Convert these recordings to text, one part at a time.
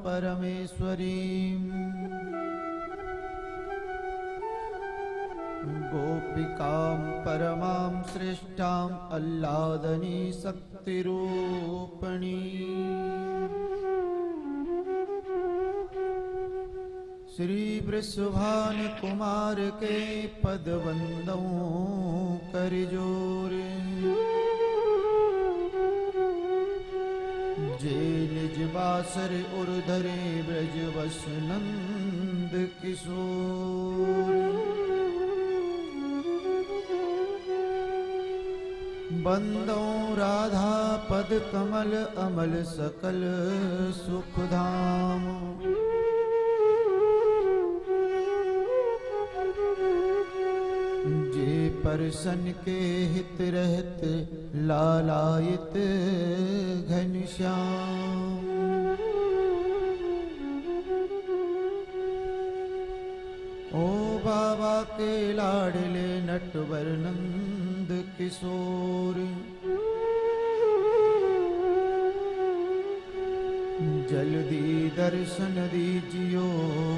परमेश्वरीं गोपिकां परमां श्रेष्ठां आह्लादनी शक्तिरूपिणी श्री वृषभान कुमार के पद वंदों कर जोर जे निज बासर उर्धरे ब्रज वस नंद किशोर बंदों राधा पद कमल अमल सकल सुख धाम जे परसन के हित रहत लालायित घनश्याम ओ बाबा के लाडले नटवर नंद किशोर जल्दी दर्शन दीजियो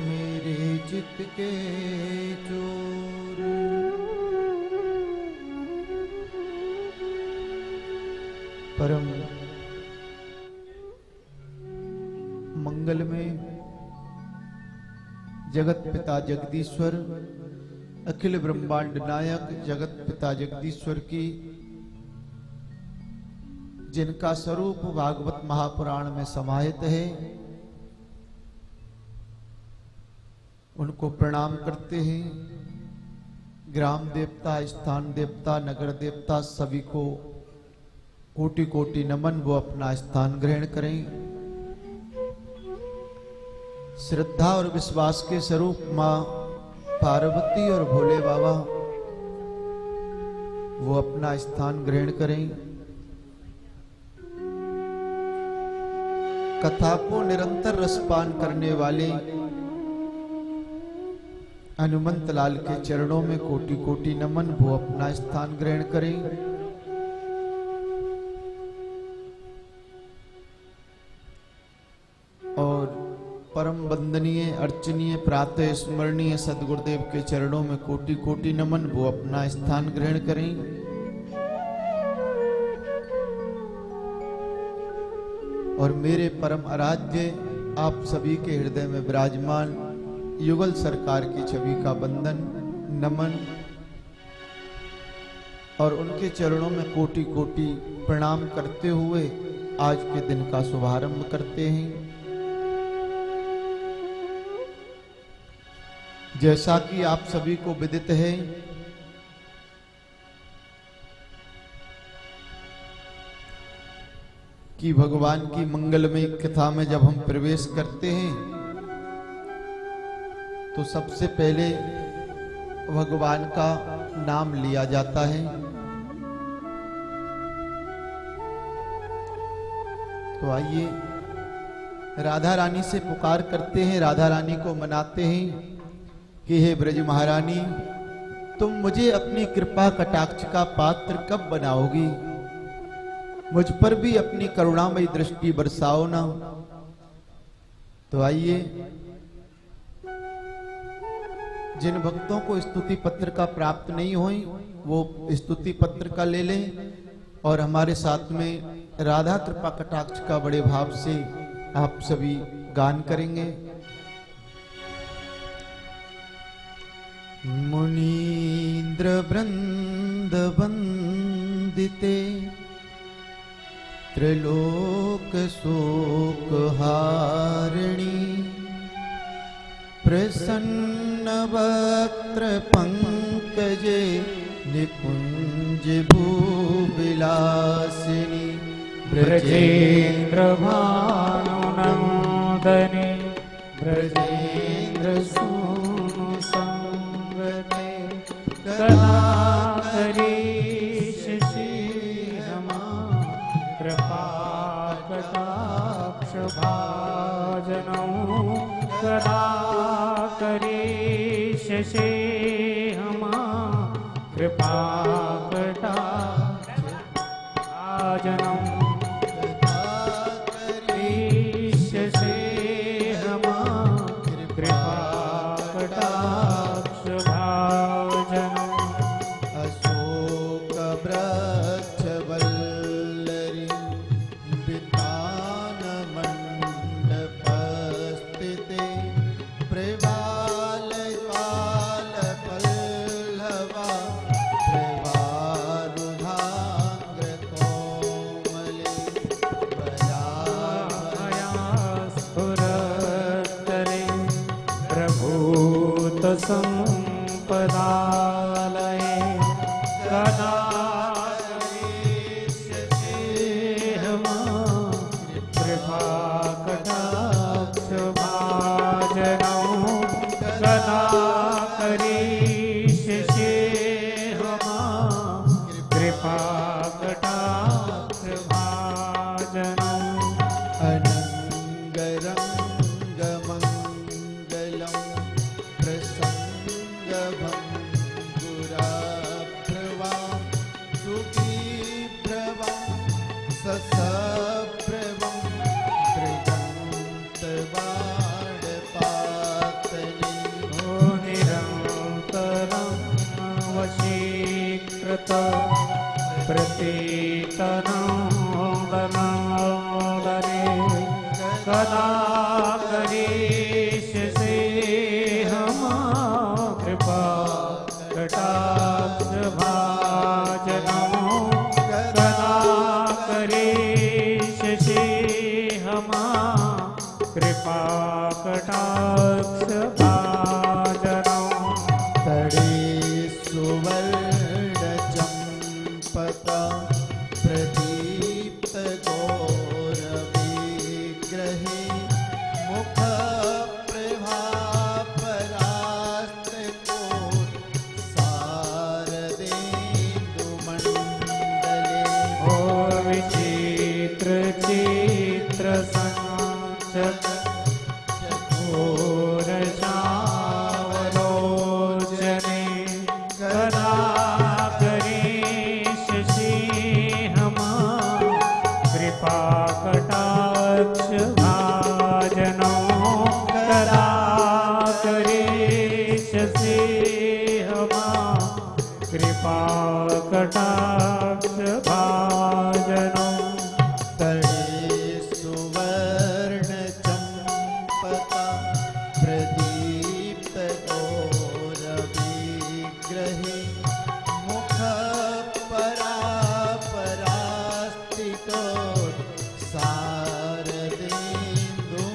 मेरे चित्त के चोर परम मंगल में जगत पिता जगदीश्वर अखिल ब्रह्मांड नायक जगत पिता जगदीश्वर की जिनका स्वरूप भागवत महापुराण में समाहित है उनको प्रणाम करते हैं। ग्राम देवता, स्थान देवता, नगर देवता सभी को कोटि कोटि नमन। वो अपना स्थान ग्रहण करें। श्रद्धा और विश्वास के स्वरूप मां पार्वती और भोले बाबा वो अपना स्थान ग्रहण करें। कथा को निरंतर रसपान करने वाले हनुमंत लाल के चरणों में कोटि कोटि नमन। वो अपना स्थान ग्रहण करें। और परम वंदनीय अर्चनीय प्रातः स्मरणीय सदगुरुदेव के चरणों में कोटि कोटि नमन। वो अपना स्थान ग्रहण करें। और मेरे परम आराध्य आप सभी के हृदय में विराजमान युगल सरकार की छवि का वंदन नमन और उनके चरणों में कोटि कोटि प्रणाम करते हुए आज के दिन का शुभारंभ करते हैं। जैसा कि आप सभी को विदित है कि भगवान की मंगलमय कथा में जब हम प्रवेश करते हैं तो सबसे पहले भगवान का नाम लिया जाता है। तो आइए राधा रानी से पुकार करते हैं, राधा रानी को मनाते हैं कि हे ब्रज महारानी, तुम मुझे अपनी कृपा कटाक्ष का पात्र कब बनाओगी? मुझ पर भी अपनी करुणामयी दृष्टि बरसाओ ना। तो आइए जिन भक्तों को स्तुति पत्र का प्राप्त नहीं हुई वो स्तुति पत्र का ले लें और हमारे साथ में राधा कृपा कटाक्ष का बड़े भाव से आप सभी गान करेंगे। मुनीन्द्र वृंद वंदिते त्रिलोक शोक हारिणी प्रसन्न वक्त्र पंकजे निकुंज भूविलासिनी ब्रजेन्द्र भानुनंदने ब्रजेन्द्र सूनु संगते कलाकरी कृपा कटाक्ष भाजनौ कदा करीश से हमा कृपा कटाक्ष भाजनौ कदा करीश से संपदालये कदा कदा करीश से हम कृपा कटाक्ष भाजनों कदा करीश से हम कृपा कटाक्ष भाजनों तड़े सुवर्ण चंपका प्रदीप्त गौरविग्रहे मुख प्रभा परास्त कोट सारदेन्दुमण्डले ओ विचित्र चित्र संचक घोर श्यामलोचने कदा करीश से हम कृपा कटाक्ष भाजनों कदा करीश से हम कृपा कटाक्ष भाजनों तड़े सुवर्ण चंपका प्रदीप्त गौरविग्रहे मुख परास्तिकोट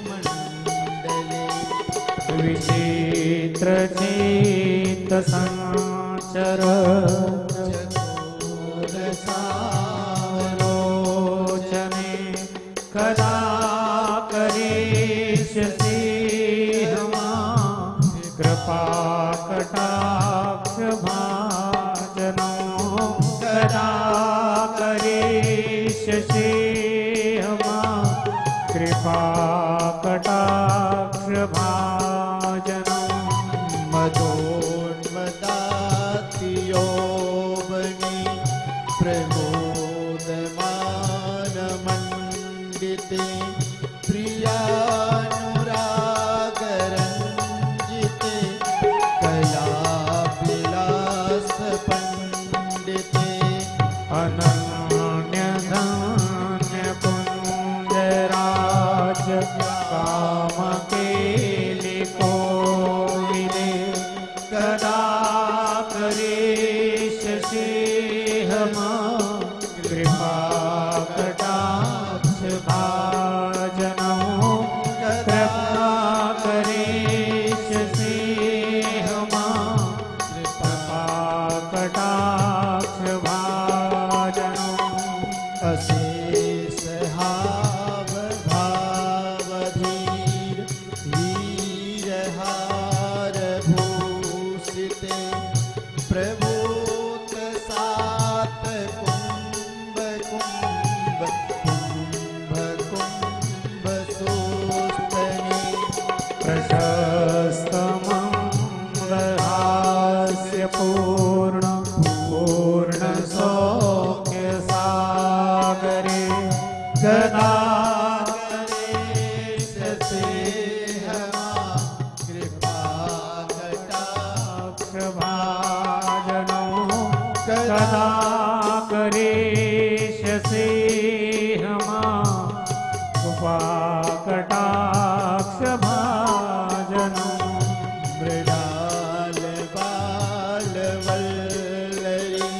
सारदेन्दुमण्डले विचित्र चित्त संचर सावलोचने कदा करीश से हम कृपा कटाक्ष भाजनों कदा करीश से हम कृपा कटाक्ष भाजनों मदोन्मदातियोवनि प्रमोदमानमण्डिते प्रियानुरागरञ्जिते कलाविलासपण्डिते अनन्य धन्य कुंजराज काम केलि कोविदे कदा करीश से हम कृपा कटाक्ष भाजनों कृपा करीश से हम कृपा कटाक्ष भाजनों अशेष हाव भावधीर वीरहार भूषिते प्रभूत सात कुंभ कुंभ कुंभ कुंभ सोस्तने प्रशस्त मंदहास्य पूर्ण पूर्ण सौख्य सागरे कदा करेश से हमा कृपा कटाक्ष भाजनों कदा करीश से हम कृपा कटाक्ष भाजनों मृणाल बाल वल्लरी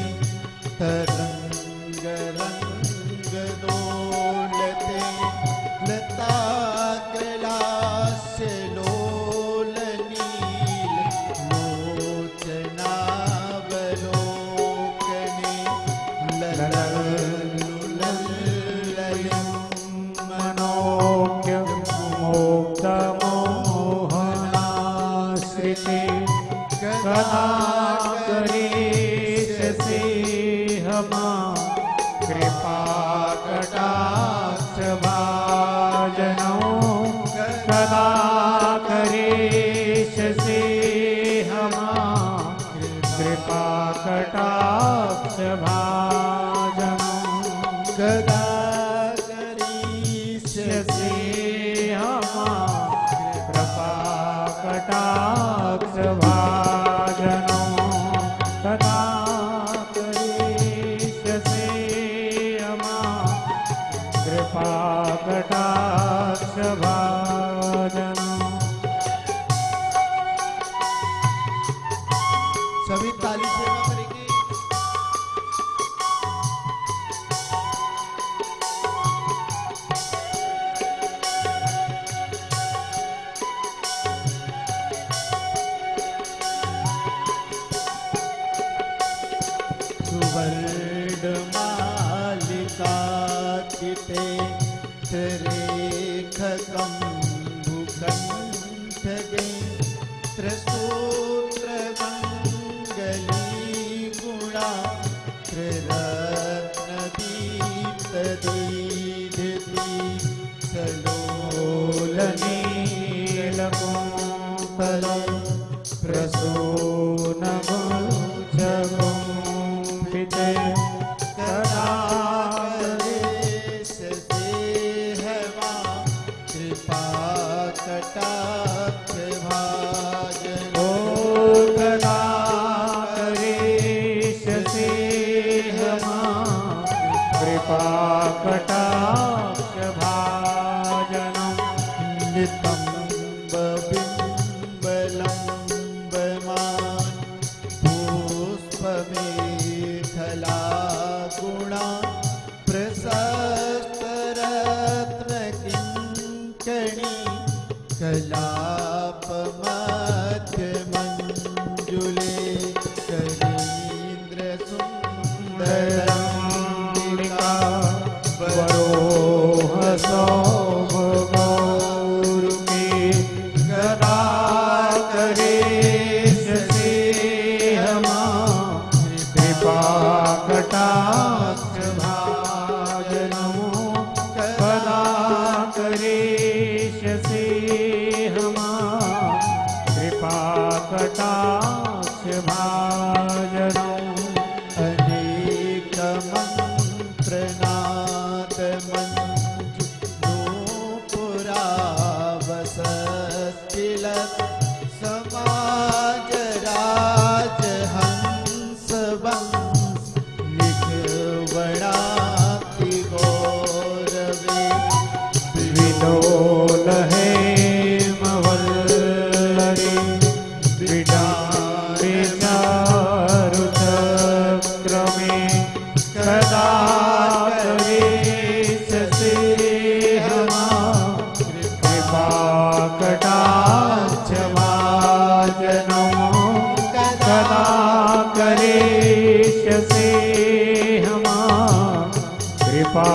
तरंग रंग दोलते लता कैलाश लोल नील कदा करेश से हमा कृपा कटाक्ष भाजनम कदा करीश से हमा कृपा कटाक्ष भाजनम कदा करेश से हमा कृपा कटाक्ष भाजनम। सभी ताली सेवा करेंगे। सुवर्ण मालिका चिते रेखकं भूकंठगे त्रसूत्र मंगली गुणा त्रिरत्नदीप्त दीधिति सलोलनीलकुंतल प्रसूनगुंजगुंफिते कदा करेश से हवा कृपा कटाक्ष भाजन ओ कदा करेश से हमा कृपा कटाक्ष भाजनम नितंब बिंबलंबमान पुष्पमेखला गुणा प्रशस्त रत्न किंकणी कलाप मध्य मंजुले करीन्द्र सुंदरंबिका वरोह सौभगौरुके कदा करेश से हमा कृपा कटाक्ष भाजनमो कदा करेश से हमा कृपा कटाक्ष भाजनमो अनेक मंत्रनाद मंजु नूपुरा वसतिलक समाज राज हंस वंश निखवणाति गौरवे विलोल हेमवल्लरी विडारे चारुचक्रमे कदा करेश से हमा कृपा कटाक्ष भाजनमो कदा करेश से हमा कृपा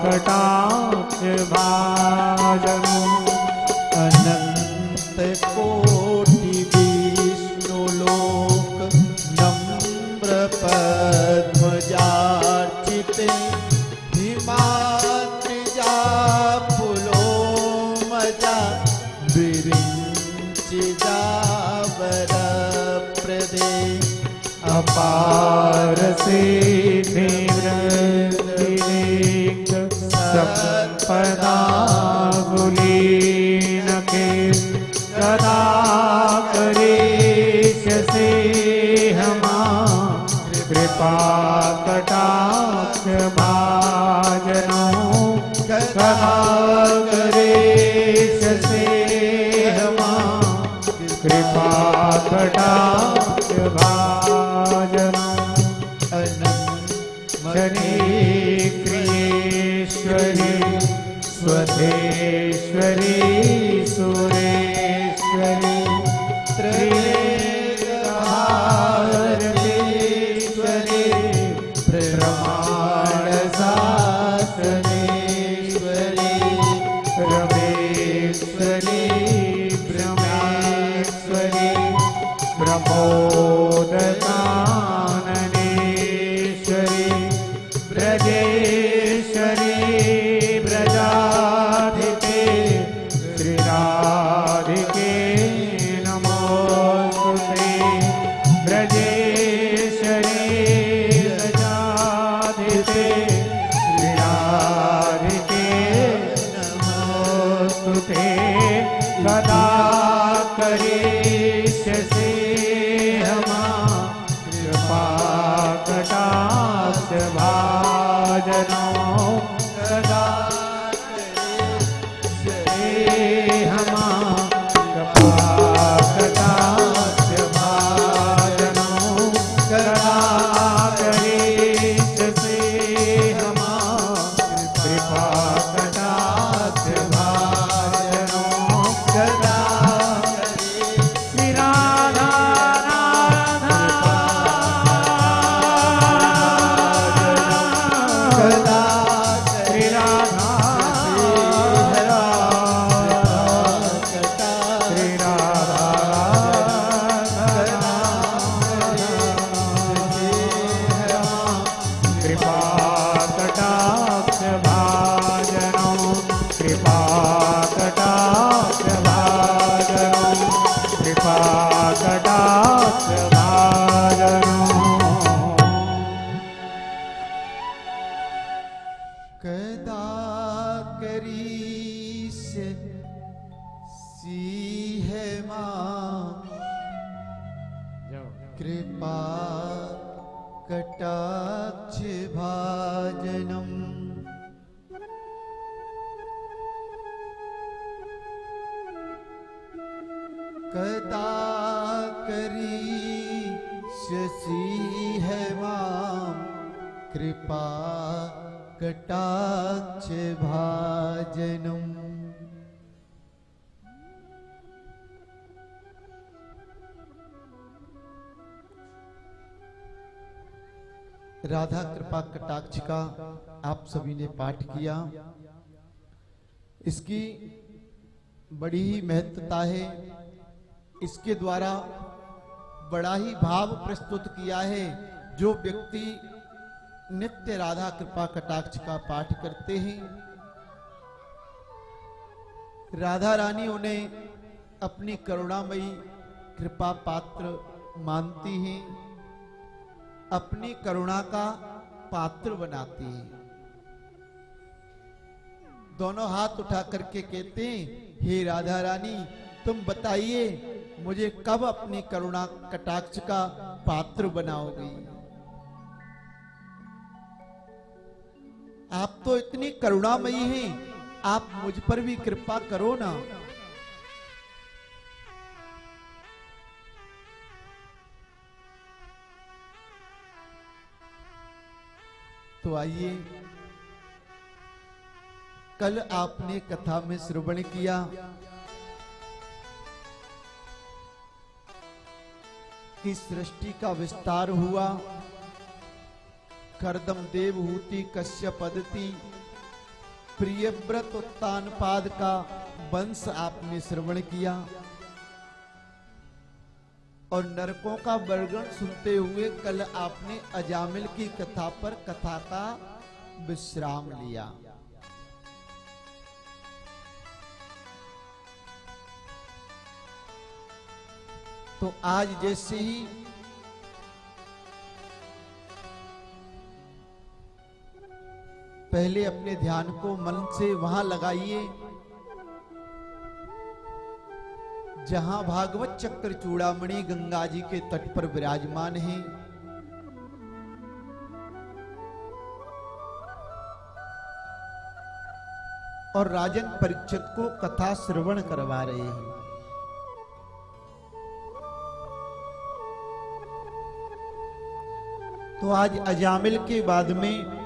कटाक्ष भाजनमो अनंत कोटि विष्णु लोक नम्र पद्मजार्चिते हिमाद्रिजा पुलोमजा विरिञ्चिजा वरप्रदे अपार से वृद्धिरेक संपदा गुलीन के कदा करेश से हमा कृपा कटाक्ष भाजनमो कदा करेश से हमा कृपा कटाक्ष भाजनमो शनि क्रियेश्वरी स्वधेश्वरी सुरेश्वरी त्रिलोकहारेश्वरी प्रमाण शासनेश्वरी रमेश्वरी ब्रह्मेश्वरी प्रमोदकाननेश्वरी ब्रजेश्वरी ब्रजाधिपे श्रीराम सदा करीश से हमा कृपा कटाक्ष भाजनों सदा करीश से हमा कृपा कटाक्ष भाजनों सदा करीश से हमा कृपा कटाक्ष भाजनों सदा श्री राधा सदा श्री राधा श्री राधा कृपा कटाक्ष भाजनों कृपा कटाक्ष भाजनों कृपा कटाक्ष भाजनों कदा करीस सी है मां कृपा कटाक्ष भाजनम कदा करीस सी है मां कृपा कटाक्ष भाजनम। राधा कृपा कटाक्ष का आप सभी ने पाठ किया। इसकी बड़ी ही महत्वता है। इसके द्वारा बड़ा ही भाव प्रस्तुत किया है। जो व्यक्ति नित्य राधा कृपा कटाक्ष का पाठ करते हैं, राधा रानी उन्हें अपनी करुणामयी कृपा पात्र मानती हैं, अपनी करुणा का पात्र बनाती हैं। दोनों हाथ उठा करके कहते हैं, हे राधा रानी, तुम बताइए मुझे कब अपनी करुणा कटाक्ष का पात्र बनाओगी। आप तो इतनी करुणामयी हैं, आप मुझ पर भी कृपा करो ना। तो आइए, कल आपने कथा में श्रवण किया कि सृष्टि का विस्तार हुआ। कर्दम देवहूति कश्यप अदिति प्रियव्रत उत्तानपाद का वंश आपने श्रवण किया और नरकों का वर्णन सुनते हुए कल आपने अजामिल की कथा पर कथा का विश्राम लिया। तो आज जैसे ही पहले अपने ध्यान को मन से वहां लगाइए जहां भागवत चक्र चूड़ामणि गंगा जी के तट पर विराजमान है। और राजन परीक्षित को कथा श्रवण करवा रहे हैं। तो आज अजामिल के बाद में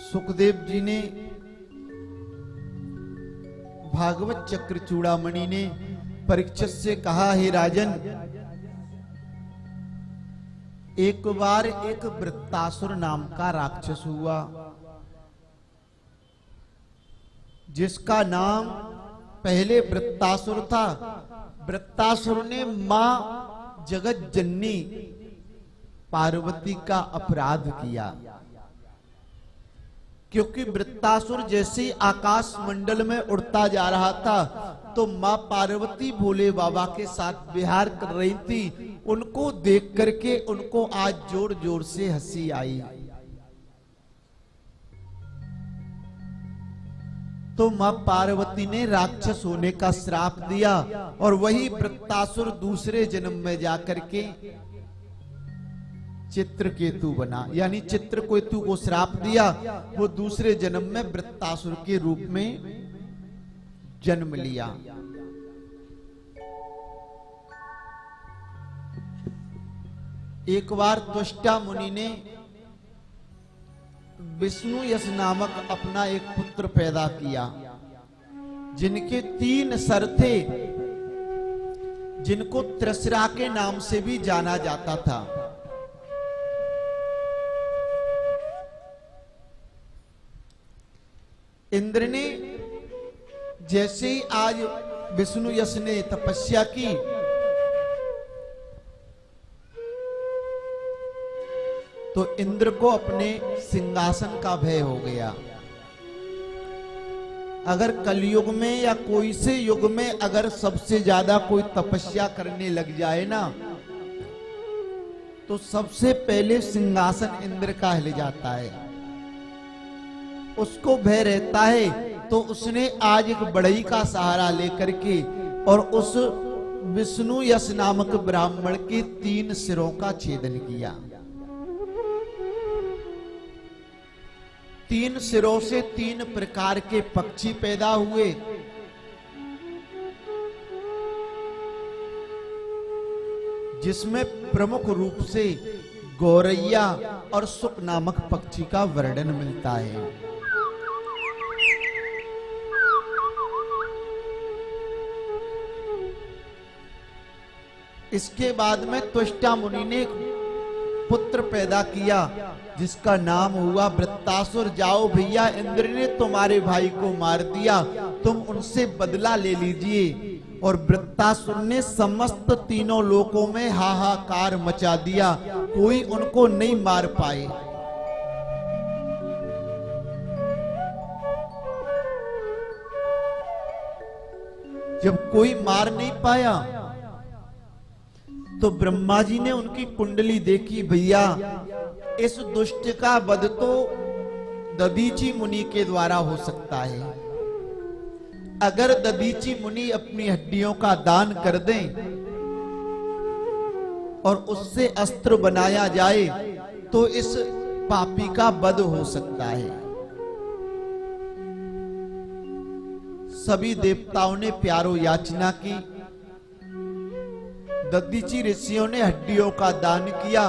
सुखदेव जी ने भागवत चक्र चूड़ामणि ने परीक्षित से कहा, हे राजन, एक बार एक वृत्तासुर नाम का राक्षस हुआ जिसका नाम पहले वृत्तासुर था। वृत्तासुर ने मां जगत जननी पार्वती का अपराध किया, क्योंकि वृत्तासुर जैसे आकाश मंडल में उड़ता जा रहा था तो मां पार्वती भोले बाबा के साथ विहार कर रही थी। उनको देख करके उनको आज जोर जोर से हंसी आई। तो मां पार्वती ने राक्षस होने का श्राप दिया और वही वृत्तासुर दूसरे जन्म में जाकर के चित्रकेतु बना, यानी चित्रकेतु को श्राप दिया, वो दूसरे जन्म में वृत्तासुर के रूप में जन्म लिया। एक बार त्वष्टा मुनि ने विष्णु यश नामक अपना एक पुत्र पैदा किया, जिनके 3 सर थे, जिनको त्रिशरा के नाम से भी जाना जाता था। इंद्र ने जैसे ही आज विष्णु यश ने तपस्या की, तो इंद्र को अपने सिंहासन का भय हो गया। अगर कलयुग में या कोई से युग में अगर सबसे ज्यादा कोई तपस्या करने लग जाए ना, तो सबसे पहले सिंहासन इंद्र का हिल जाता है, उसको भय रहता है। तो उसने आज एक बढ़ई का सहारा लेकर के और उस विष्णु यश नामक ब्राह्मण के 3 सिरों का छेदन किया। 3 सिरों से 3 प्रकार के पक्षी पैदा हुए। जिसमें प्रमुख रूप से गौरैया और सुक नामक पक्षी का वर्णन मिलता है। इसके बाद में त्वष्टा मुनि ने पुत्र पैदा किया, जिसका नाम हुआ वृत्तासुर। जाओ भैया, इंद्र ने तुम्हारे भाई को मार दिया, तुम उनसे बदला ले लीजिए। और वृत्तासुर ने समस्त 3 लोकों में हाहाकार मचा दिया, कोई उनको नहीं मार पाए। जब कोई मार नहीं पाया, तो ब्रह्मा जी ने उनकी कुंडली देखी। भैया, इस दुष्ट का वध तो दधीची मुनि के द्वारा हो सकता है। अगर दधीची मुनि अपनी हड्डियों का दान कर दें और उससे अस्त्र बनाया जाए, तो इस पापी का वध हो सकता है। सभी देवताओं ने प्यारो याचना की। दधीची ऋषियों ने हड्डियों का दान किया।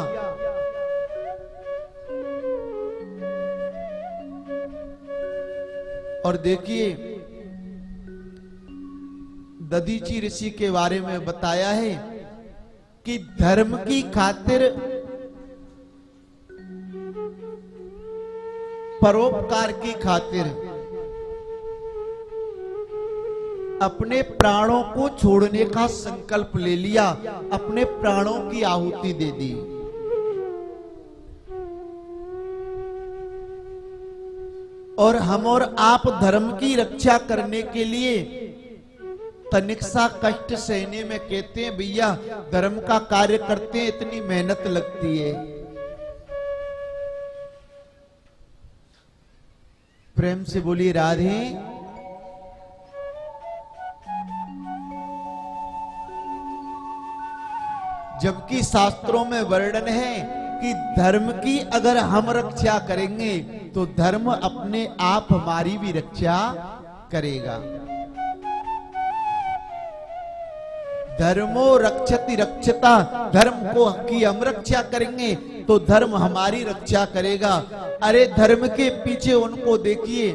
और देखिए, दधीची ऋषि के बारे में बताया है कि धर्म की खातिर, परोपकार की खातिर अपने प्राणों को छोड़ने का संकल्प ले लिया, अपने प्राणों की आहुति दे दी। और हम और आप धर्म की रक्षा करने के लिए तनिक सा कष्ट सहने में कहते हैं भैया, धर्म का कार्य करते हैं, इतनी मेहनत लगती है। प्रेम से बोलिए राधे। जबकि शास्त्रों में वर्णन है कि धर्म की अगर हम रक्षा करेंगे, तो धर्म अपने आप हमारी भी रक्षा करेगा। धर्मो रक्षति रक्षता, धर्म को की हम रक्षा करेंगे तो धर्म हमारी रक्षा करेगा। अरे धर्म के पीछे उनको देखिए,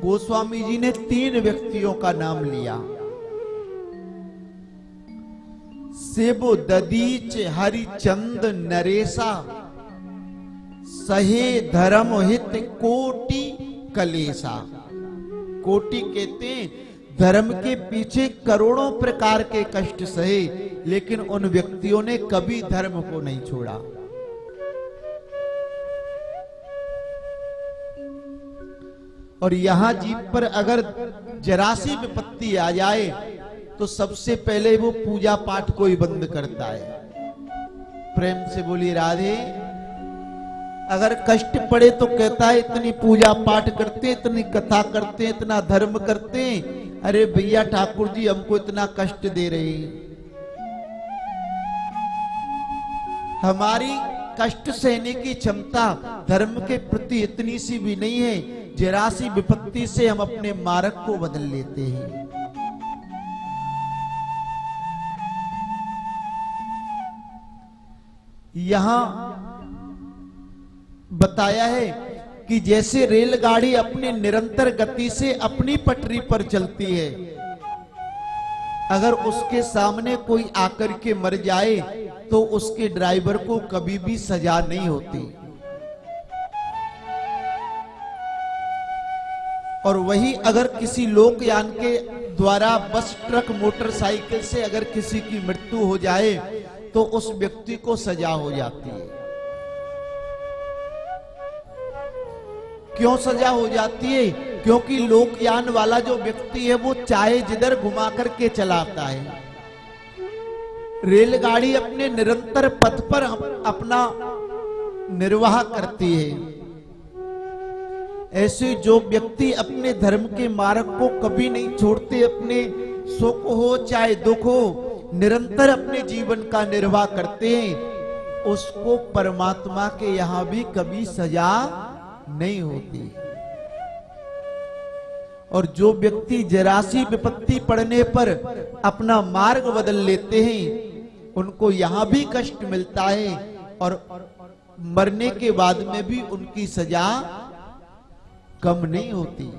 गोस्वामी जी ने 3 व्यक्तियों का नाम लिया। सेबो ददीच हरिचंद नरेसा, सहे धर्म हित कोटि कलेसा। कोटि कहते हैं धर्म के पीछे करोड़ों प्रकार के कष्ट सहे, लेकिन उन व्यक्तियों ने कभी धर्म को नहीं छोड़ा। और यहां जीव पर अगर जरा सी विपत्ति आ जाए, तो सबसे पहले वो पूजा पाठ को ही बंद करता है। प्रेम से बोलिए राधे। अगर कष्ट पड़े तो कहता है इतनी पूजा पाठ करते, इतनी कथा करते, इतना धर्म करते, अरे भैया ठाकुर जी हमको इतना कष्ट दे रहे हैं। हमारी कष्ट सहने की क्षमता धर्म के प्रति इतनी सी भी नहीं है, जरा सी विपत्ति से हम अपने मार्ग को बदल लेते हैं। यहां बताया है कि जैसे रेलगाड़ी अपनी निरंतर गति से अपनी पटरी पर चलती है, अगर उसके सामने कोई आकर के मर जाए तो उसके ड्राइवर को कभी भी सजा नहीं होती। और वही अगर किसी लोकयान के द्वारा बस, ट्रक, मोटरसाइकिल से अगर किसी की मृत्यु हो जाए तो उस व्यक्ति को सजा हो जाती है। क्यों सजा हो जाती है? क्योंकि लोकयान वाला जो व्यक्ति है वो चाहे जिधर घुमा करके चलाता है। रेलगाड़ी अपने निरंतर पथ पर अपना निर्वाह करती है। ऐसे जो व्यक्ति अपने धर्म के मार्ग को कभी नहीं छोड़ते, अपने सुख हो चाहे दुख हो, निरंतर अपने जीवन का निर्वाह करते हैं, उसको परमात्मा के यहां भी कभी सजा नहीं होती। और जो व्यक्ति जरा सी विपत्ति पड़ने पर अपना मार्ग बदल लेते हैं, उनको यहां भी कष्ट मिलता है और मरने के बाद में भी उनकी सजा कम नहीं होती।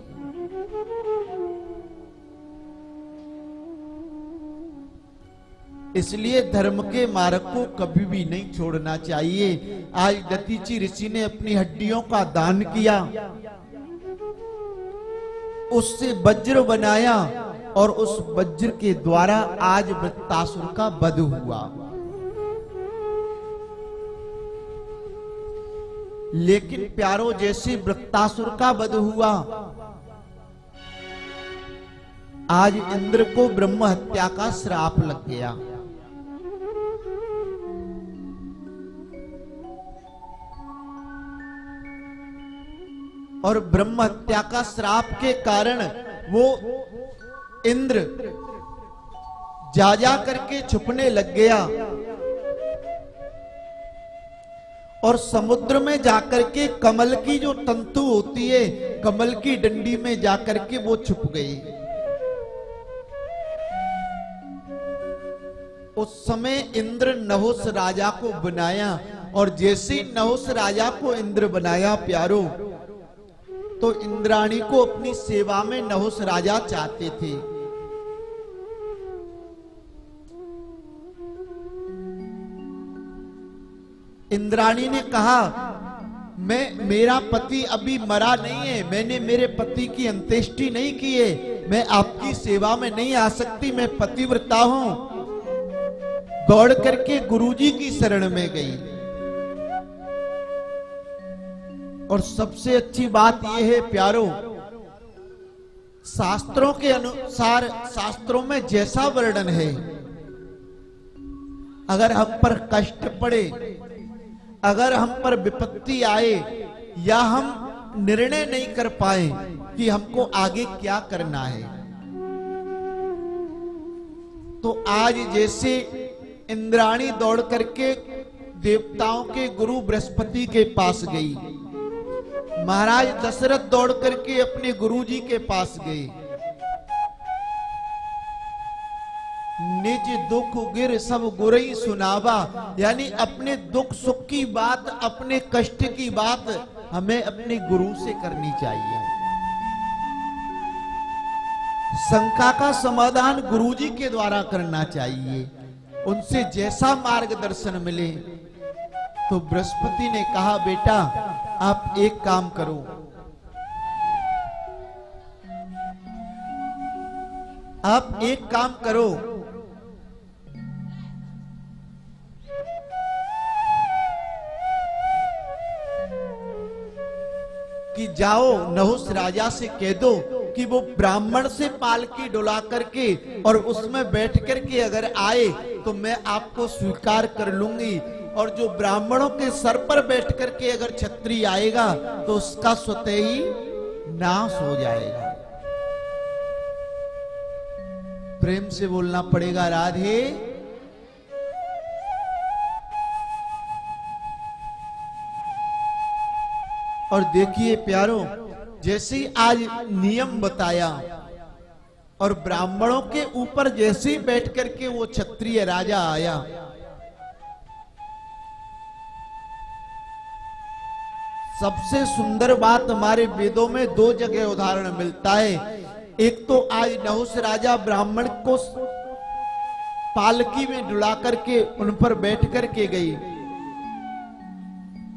इसलिए धर्म के मार्ग को कभी भी नहीं छोड़ना चाहिए। आज दतीची ऋषि ने अपनी हड्डियों का दान किया, उससे वज्र बनाया और उस वज्र के द्वारा आज वृत्तासुर का वध हुआ। लेकिन प्यारो, जैसे वृत्तासुर का वध हुआ, आज इंद्र को ब्रह्म हत्या का श्राप लग गया। और ब्रह्म हत्या का श्राप के कारण वो इंद्र जा करके छुपने लग गया और समुद्र में जाकर के कमल की जो तंतु होती है, कमल की डंडी में जाकर के वो छुप गई। उस समय इंद्र नहुस राजा को बनाया, और जैसे ही नहुस राजा को इंद्र बनाया प्यारो, तो इंद्राणी को अपनी सेवा में नहुस राजा चाहते थे। इंद्राणी ने कहा, मेरा पति अभी मरा नहीं है, मैंने मेरे पति की अंत्येष्टि नहीं की है, मैं आपकी सेवा में नहीं आ सकती, मैं पतिव्रता हूं। दौड़ करके गुरुजी की शरण में गई। और सबसे अच्छी बात यह है प्यारो, शास्त्रों के अनुसार, शास्त्रों में जैसा वर्णन है, अगर हम पर कष्ट पड़े, अगर हम पर विपत्ति आए, या हम निर्णय नहीं कर पाए कि हमको आगे क्या करना है, तो आज जैसे इंद्राणी दौड़ करके देवताओं के गुरु बृहस्पति के पास गई, महाराज दशरथ दौड़ करके अपने गुरुजी के पास गए। निज दुख गिर सब गुरई सुनावा, यानी अपने दुख सुख की बात, अपने कष्ट की बात हमें अपने गुरु से करनी चाहिए। शंका का समाधान गुरुजी के द्वारा करना चाहिए, उनसे जैसा मार्गदर्शन मिले। तो बृहस्पति ने कहा, बेटा आप एक काम करो, आप एक काम करो, कि जाओ नहुस राजा से कह दो कि वो ब्राह्मण से पालकी डुला करके और उसमें बैठ करके अगर आए तो मैं आपको स्वीकार कर लूंगी, और जो ब्राह्मणों के सर पर बैठ करके अगर क्षत्रिय आएगा तो उसका स्वतः ही नाश हो जाएगा। प्रेम से बोलना पड़ेगा राधे। और देखिए प्यारो, जैसे ही आज नियम बताया और ब्राह्मणों के ऊपर जैसे ही बैठ करके वो क्षत्रिय राजा आया, सबसे सुंदर बात हमारे वेदों में दो जगह उदाहरण मिलता है। एक तो आज नहुस राजा ब्राह्मण को पालकी में डुला करके उन पर बैठ करके गई।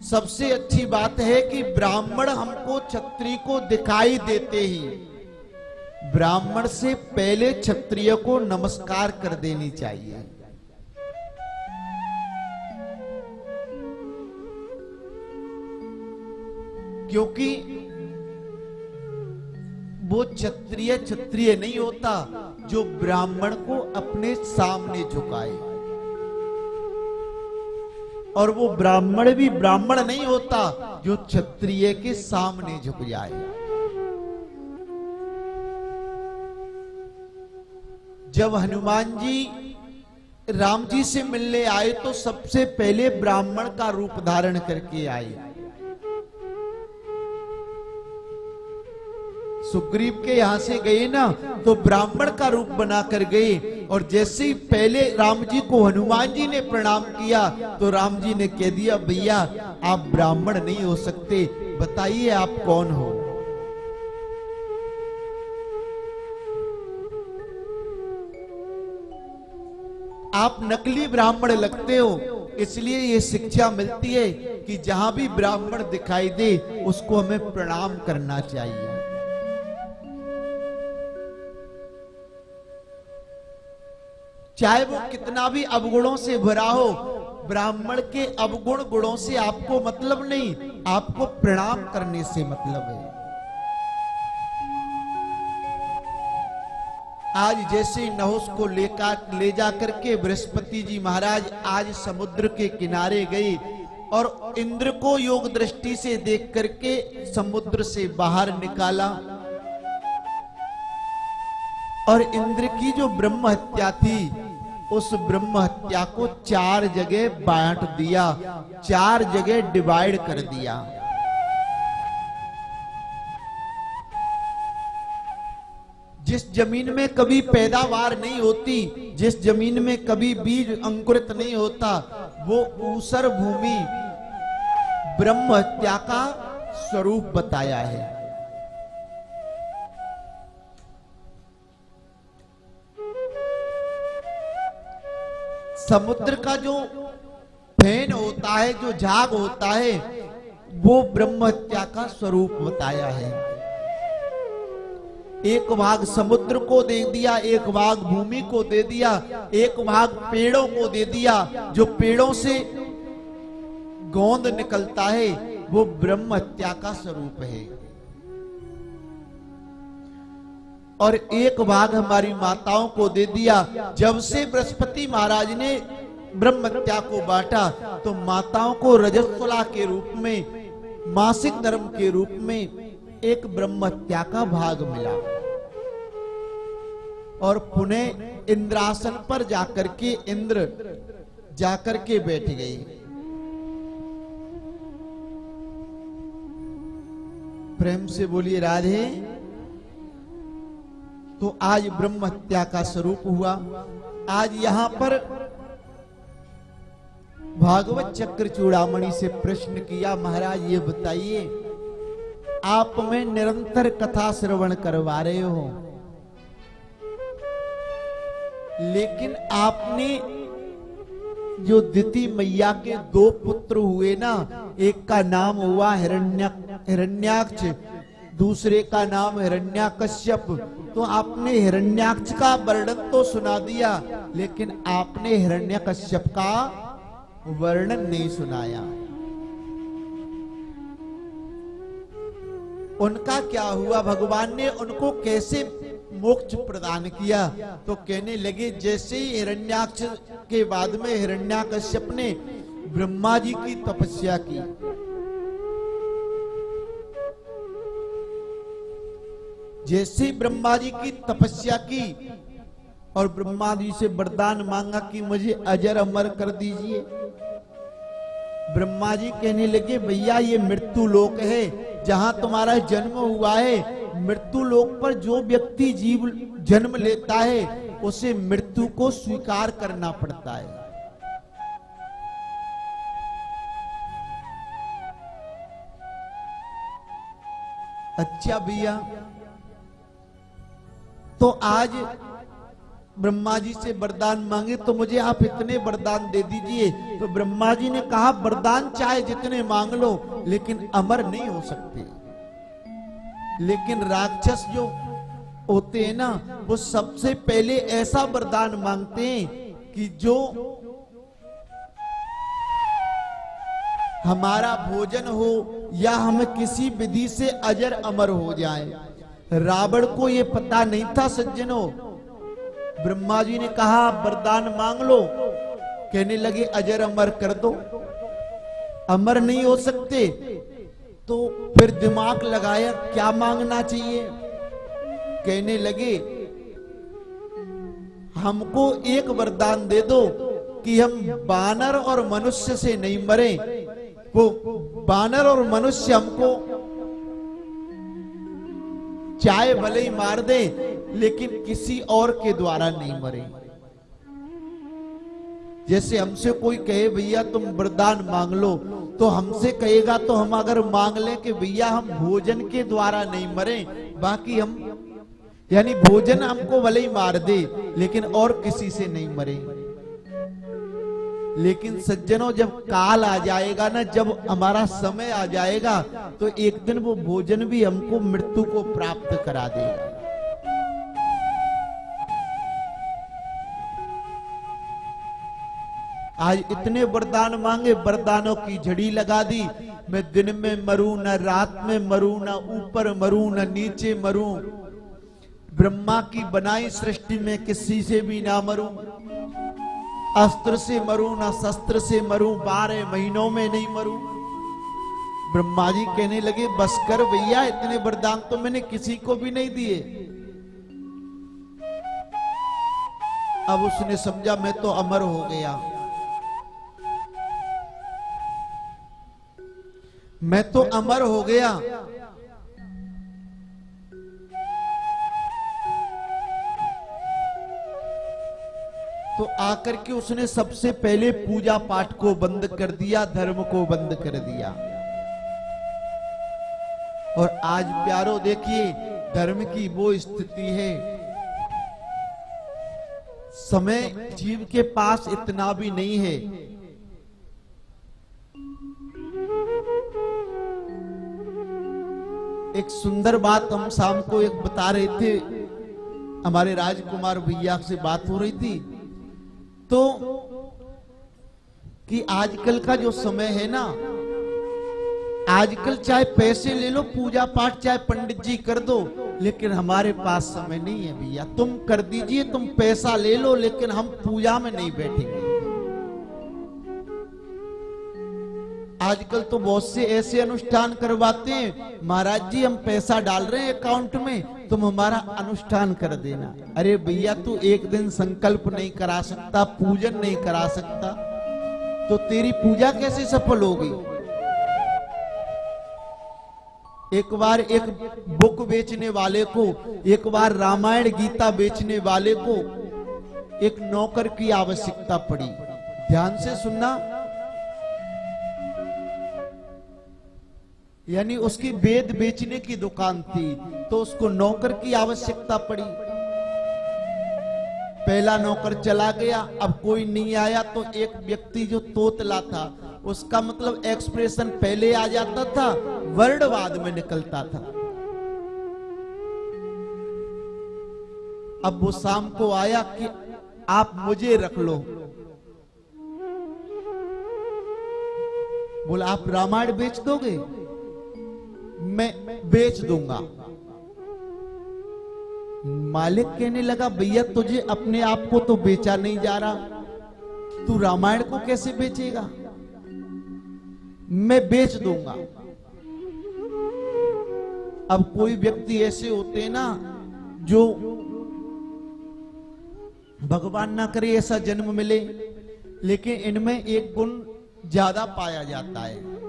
सबसे अच्छी बात है कि ब्राह्मण हमको क्षत्रिय को दिखाई देते ही ब्राह्मण से पहले क्षत्रिय को नमस्कार कर देनी चाहिए। क्योंकि वो क्षत्रिय क्षत्रिय नहीं होता जो ब्राह्मण को अपने सामने झुकाए, और वो ब्राह्मण भी ब्राह्मण नहीं होता जो क्षत्रिय के सामने झुक जाए। जब हनुमान जी राम जी से मिलने आए तो सबसे पहले ब्राह्मण का रूप धारण करके आए। सुग्रीव के यहां से गए ना तो ब्राह्मण का रूप बना कर गए, और जैसे ही पहले राम जी को हनुमान जी ने प्रणाम किया तो राम जी ने कह दिया, भैया आप ब्राह्मण नहीं हो सकते, बताइए आप कौन हो। आप नकली ब्राह्मण लगते हो। इसलिए ये शिक्षा मिलती है कि जहां भी ब्राह्मण दिखाई दे उसको हमें प्रणाम करना चाहिए। चाहे वो कितना भी अवगुणों से भरा हो, ब्राह्मण के अवगुण गुणों से आपको मतलब नहीं, आपको प्रणाम करने से मतलब है। आज जैसे नहुस को ले जा करके बृहस्पति जी महाराज आज समुद्र के किनारे गए और इंद्र को योग दृष्टि से देख करके समुद्र से बाहर निकाला, और इंद्र की जो ब्रह्म हत्या थी उस ब्रह्म हत्या को 4 जगह बांट दिया, 4 जगह डिवाइड कर दिया। जिस जमीन में कभी पैदावार नहीं होती, जिस जमीन में कभी बीज अंकुरित नहीं होता, वो ऊसर भूमि ब्रह्म हत्या का स्वरूप बताया है। समुद्र का जो फेन होता है, जो झाग होता है, वो ब्रह्म हत्या का स्वरूप बताया है। एक भाग समुद्र को दे दिया, एक भाग भूमि को दे दिया, एक भाग पेड़ों को दे दिया। जो पेड़ों से गोंद निकलता है वो ब्रह्म हत्या का स्वरूप है। और एक भाग हमारी माताओं को दे दिया। जब से बृहस्पति महाराज ने ब्रह्म हत्या को बांटा तो माताओं को रजस्वला के रूप में, मासिक धर्म के रूप में एक ब्रह्म हत्या का भाग मिला, और पुनः इंद्रासन पर जाकर के इंद्र जाकर के बैठ गए। प्रेम से बोलिए राधे। तो आज ब्रह्म हत्या का स्वरूप हुआ। आज यहां पर भागवत चक्र चूड़ामणि से प्रश्न किया, महाराज ये बताइए, आप में निरंतर कथा श्रवण करवा रहे हो, लेकिन आपने जो दिति मैया के 2 पुत्र हुए ना, एक का नाम हुआ हिरण्याक्ष, दूसरे का नाम हिरण्याकश्यप। तो आपने हिरण्याक्ष का वर्णन तो सुना दिया, लेकिन आपने हिरण्यकश्यप का वर्णन नहीं सुनाया। उनका क्या हुआ, भगवान ने उनको कैसे मोक्ष प्रदान किया? तो कहने लगे जैसे ही हिरण्याक्ष के बाद में हिरण्याकश्यप ने ब्रह्मा जी की तपस्या की। जैसे ब्रह्मा जी की तपस्या की और ब्रह्मा जी से वरदान मांगा कि मुझे अजर अमर कर दीजिए, ब्रह्मा जी कहने लगे भैया ये मृत्यु लोक है जहां तुम्हारा जन्म हुआ है। मृत्यु लोक पर जो व्यक्ति जीव जन्म लेता है उसे मृत्यु को स्वीकार करना पड़ता है। अच्छा भैया, तो आज ब्रह्मा जी से वरदान मांगे तो मुझे आप इतने वरदान दे दीजिए। तो ब्रह्मा जी ने कहा वरदान चाहे जितने मांग लो लेकिन अमर नहीं हो सकते। लेकिन राक्षस जो होते हैं ना वो सबसे पहले ऐसा वरदान मांगते हैं कि जो हमारा भोजन हो या हम किसी विधि से अजर अमर हो जाए। रावण को ये पता नहीं था सज्जनों। ब्रह्मा जी ने कहा वरदान मांग लो, कहने लगे अजर अमर कर दो। अमर नहीं हो सकते तो फिर दिमाग लगाया क्या मांगना चाहिए। कहने लगे हमको एक वरदान दे दो कि हम बानर और मनुष्य से नहीं मरे। वो बानर और मनुष्य हमको चाहे भले ही मार दे लेकिन किसी और के द्वारा नहीं मरे। जैसे हमसे कोई कहे भैया तुम वरदान मांग लो तो हमसे कहेगा तो हम अगर मांग लें कि भैया हम भोजन के द्वारा नहीं मरे, बाकी हम यानी भोजन हमको भले ही मार दे लेकिन और किसी से नहीं मरे। लेकिन सज्जनों जब काल आ जाएगा ना, जब हमारा समय आ जाएगा तो एक दिन वो भोजन भी हमको मृत्यु को प्राप्त करा देगा। आज इतने वरदान मांगे, वरदानों की झड़ी लगा दी। मैं दिन में मरूं न रात में मरूं, न ऊपर मरूं न नीचे मरूं, ब्रह्मा की बनाई सृष्टि में किसी से भी ना मरूं, अस्त्र से मरूं ना शस्त्र से मरूं, 12 महीनों में नहीं मरूं। ब्रह्मा जी कहने लगे बस कर भैया, इतने वरदान तो मैंने किसी को भी नहीं दिए। अब उसने समझा मैं तो अमर हो गया, मैं तो अमर हो गया। तो आकर के उसने सबसे पहले पूजा पाठ को बंद कर दिया, धर्म को बंद कर दिया। और आज प्यारो देखिए धर्म की वो स्थिति है, समय जीव के पास इतना भी नहीं है। एक सुंदर बात हम शाम को एक बता रहे थे, हमारे राजकुमार भैया से बात हो रही थी तो कि आजकल का जो समय है ना, आजकल चाहे पैसे ले लो, पूजा पाठ चाहे पंडित जी कर दो, लेकिन हमारे पास समय नहीं है भैया। तुम कर दीजिए, तुम पैसा ले लो, लेकिन हम पूजा में नहीं बैठेंगे। आजकल तो बहुत से ऐसे अनुष्ठान करवाते हैं, महाराज जी हम पैसा डाल रहे हैं अकाउंट में, तुम हमारा अनुष्ठान कर देना। अरे भैया तू एक दिन संकल्प नहीं करा सकता, पूजन नहीं करा सकता, तो तेरी पूजा कैसे सफल होगी। एक बार एक बुक बेचने वाले को, एक बार रामायण गीता बेचने वाले को एक नौकर की आवश्यकता पड़ी। ध्यान से सुनना, यानी उसकी वेद बेचने की दुकान थी तो उसको नौकर की आवश्यकता पड़ी। पहला नौकर चला गया, अब कोई नहीं आया तो एक व्यक्ति जो तोतला था, उसका मतलब एक्सप्रेशन पहले आ जाता था, वर्ड बाद में निकलता था। अब वो शाम को आया कि आप मुझे रख लो। बोला आप रामायण बेच दोगे? मैं बेच दूंगा। मालिक कहने लगा भैया तुझे अपने आप को तो बेचा नहीं जा रहा, तू रामायण को कैसे बेचेगा? मैं बेच दूंगा। अब कोई व्यक्ति ऐसे होते हैं ना जो भगवान ना करे ऐसा जन्म मिले, लेकिन इनमें एक गुण ज्यादा पाया जाता है।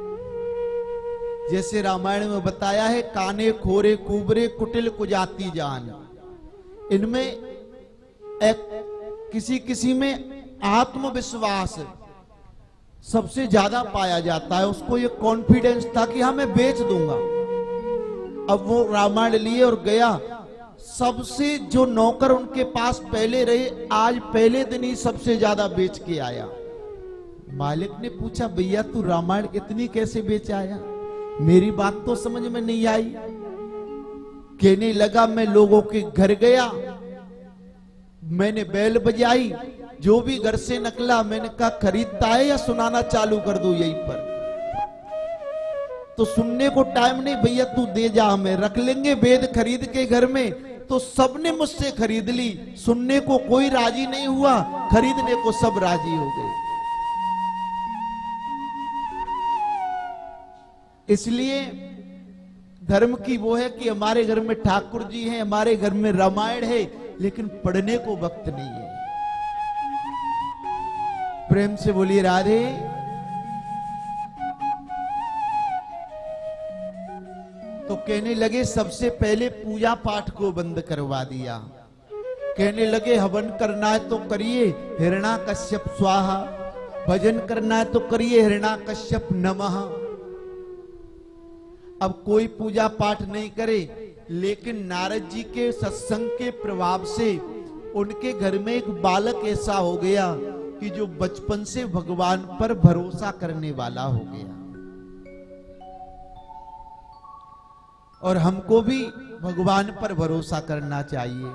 जैसे रामायण में बताया है, काने खोरे कुबरे कुटिल कुजाती जान। इनमें किसी किसी में आत्मविश्वास सबसे ज्यादा पाया जाता है। उसको ये कॉन्फिडेंस था कि हाँ मैं बेच दूंगा। अब वो रामायण लिए और गया, सबसे जो नौकर उनके पास पहले रहे, आज पहले दिन ही सबसे ज्यादा बेच के आया। मालिक ने पूछा, भैया तू रामायण इतनी कैसे बेच आया? मेरी बात तो समझ में नहीं आई। कहने लगा, मैं लोगों के घर गया, मैंने बैल बजाई, जो भी घर से निकला मैंने कहा खरीदता है या सुनाना चालू कर दूं यहीं पर? तो सुनने को टाइम नहीं, भैया तू दे जा, हमें रख लेंगे वेद खरीद के घर में। तो सबने मुझसे खरीद ली, सुनने को कोई राजी नहीं हुआ, खरीदने को सब राजी हो गए। इसलिए धर्म की वो है कि हमारे घर में ठाकुर जी हैं, हमारे घर में रामायण है, लेकिन पढ़ने को वक्त नहीं है। प्रेम से बोलिए राधे। तो कहने लगे सबसे पहले पूजा पाठ को बंद करवा दिया। कहने लगे हवन करना है तो करिए, हिरण्याकश्यप स्वाहा। भजन करना है तो करिए, हिरण्याकश्यप नमः। अब कोई पूजा पाठ नहीं करे, लेकिन नारद जी के सत्संग के प्रभाव से उनके घर में एक बालक ऐसा हो गया कि जो बचपन से भगवान पर भरोसा करने वाला हो गया। और हमको भी भगवान पर भरोसा करना चाहिए,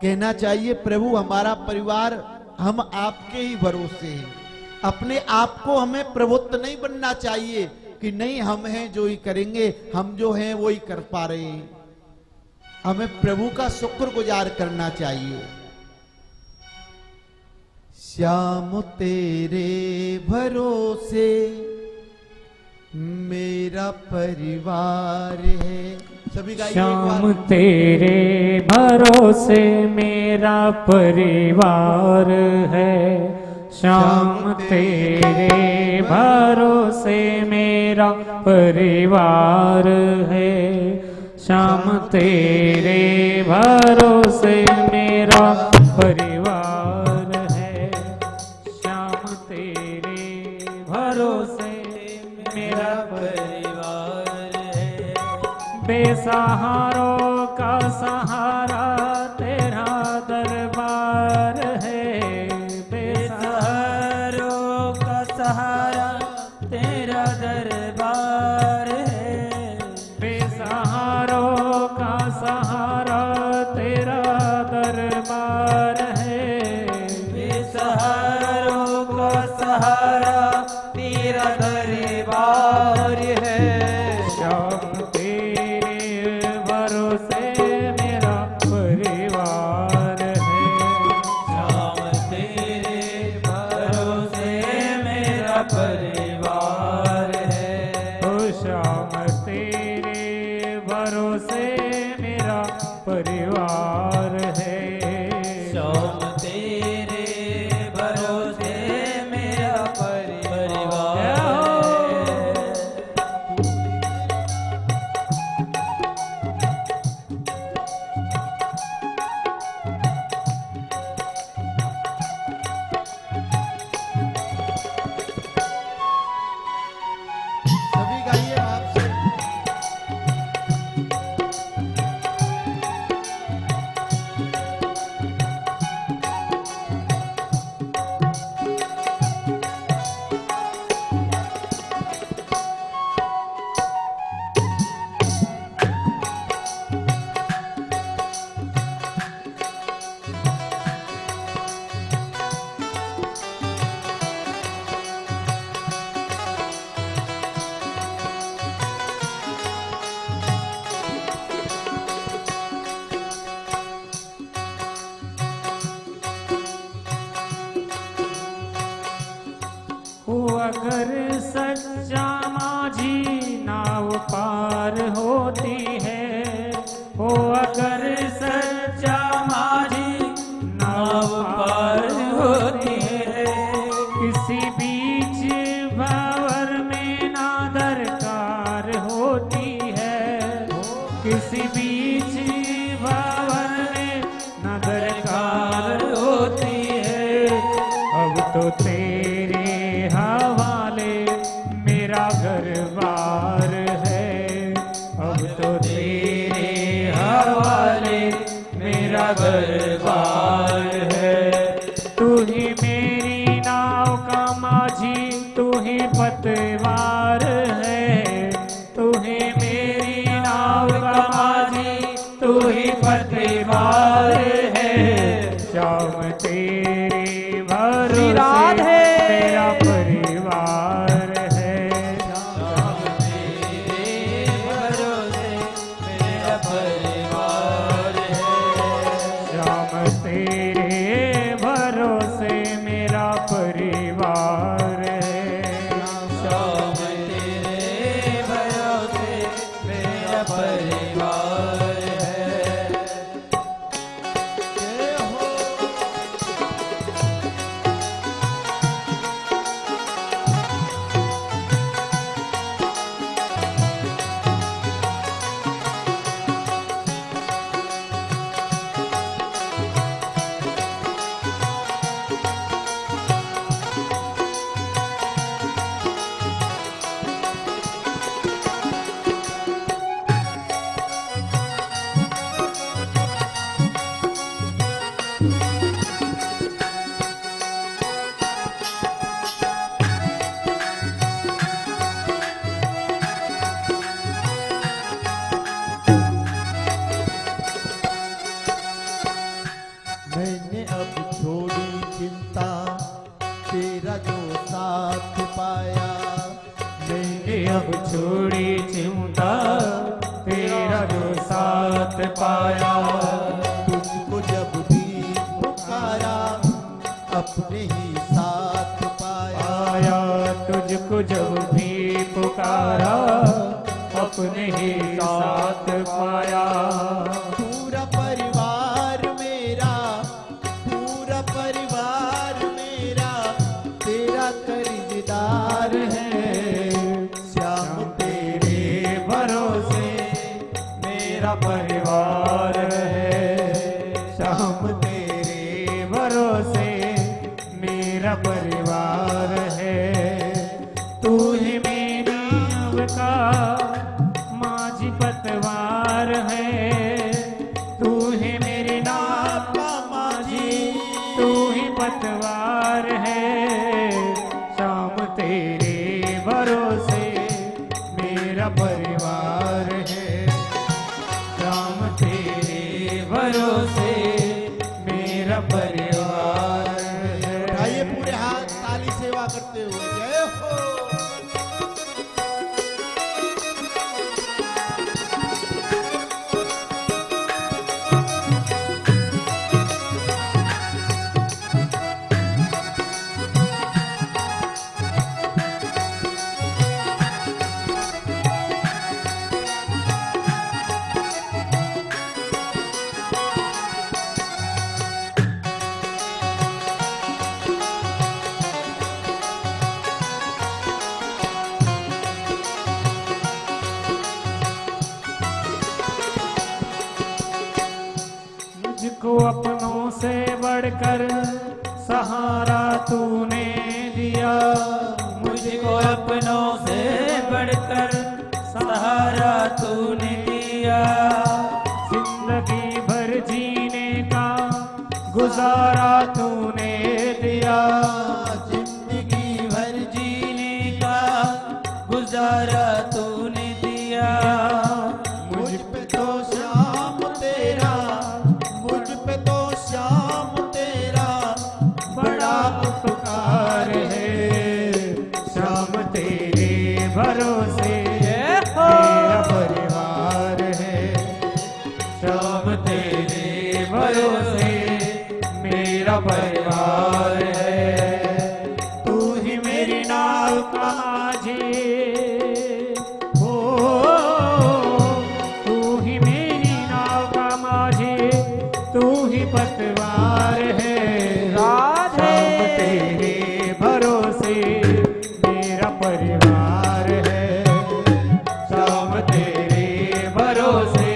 कहना चाहिए प्रभु हमारा परिवार हम आपके ही भरोसे हैं। अपने आप को हमें प्रभुत्व नहीं बनना चाहिए कि नहीं हम हैं जो ही करेंगे, हम जो हैं वो ही कर पा रहे हैं। हमें प्रभु का शुक्रगुजार करना चाहिए। श्याम तेरे भरोसे मेरा परिवार है। सभी गाइए। श्याम तेरे भरोसे मेरा परिवार है। श्याम तेरे भरोसे मेरा परिवार है। श्याम तेरे भरोसे मेरा परिवार है। श्याम तेरे भरोसे मेरा परिवार है। बेसहारों का सहारा तेरा दरबार है। बेसहारों का सहारा तेरा दरबार है। बेसहारों का सहारा तेरा दरबार है। बेसहारों का सहारा तेरा दरबार है। श्याम तेरे भरोसे मेरा मेरा दरबार है। तू ही मेरी नाव का माझी, तू ही पतवार है। तू ही मेरी नाव का माझी, तू ही पतवार है। श्याम तेरे भरोसे मेरा परिवार है। श्याम तेरे भरोसे मेरा परिवार है। श्याम तेरे भरोसे मेरा परिवार है। श्याम तेरे भरोसे मेरा परिवार है। जय हो। मैंने अब छोड़ी चिंता, तेरा जो साथ पाया। मैंने अब छोड़ी चिंता, तेरा जो साथ पाया। तुझको जब भी पुकारा, अपने ही साथ पाया। आया तुझको जब भी पुकारा, अपने ही साथ पाया। पूरा परिवार मेरा, पूरा परिवार मेरा तेरा कर्जदार है। श्याम तेरे भरोसे मेरा परिवार है। श्याम तेरे भरोसे मेरा परिवार है। तू ही मेरी नाव का माझी पतवार है। तू ही मेरी नाव का माझी, तू ही पतवार है। श्याम तेरे भरोसे मेरा परिवार है। श्याम तेरे भरोसे मेरा परिवार है। आइए पूरे हाथ ताली सेवा करते हुए जय हो। मुझको अपनों से बढ़कर सहारा तूने दिया। मुझको अपनों से बढ़कर सहारा तूने दिया। जिंदगी भर जीने का गुजारा तूने दिया। जिंदगी भर जीने का गुजारा तूने दिया। मुझ पे तो श्याम तेरा, मुझ पे तो श्याम तेरा बड़ा उपकार है। श्याम तेरे भरोसे मेरा परिवार है। श्याम तेरे भरोसे मेरा परिवार है। तू ही मेरी नाव का माझी, हो तू ही मेरी नाव का माझी, तू ही पतवार है। राधे तेरे भरोसे मेरा परिवार है। श्याम तेरे भरोसे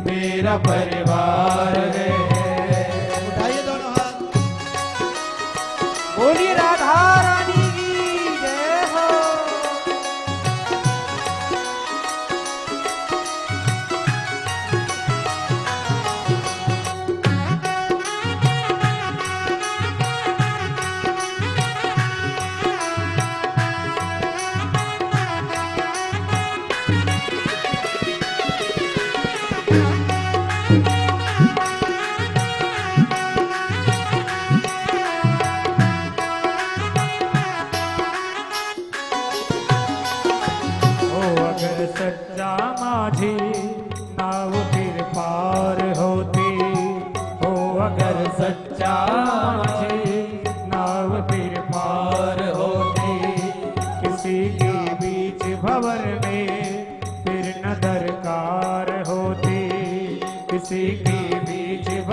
मेरा परिवार है। उठाइए दोनों हाथ। बोली राधा रानी की जय हो।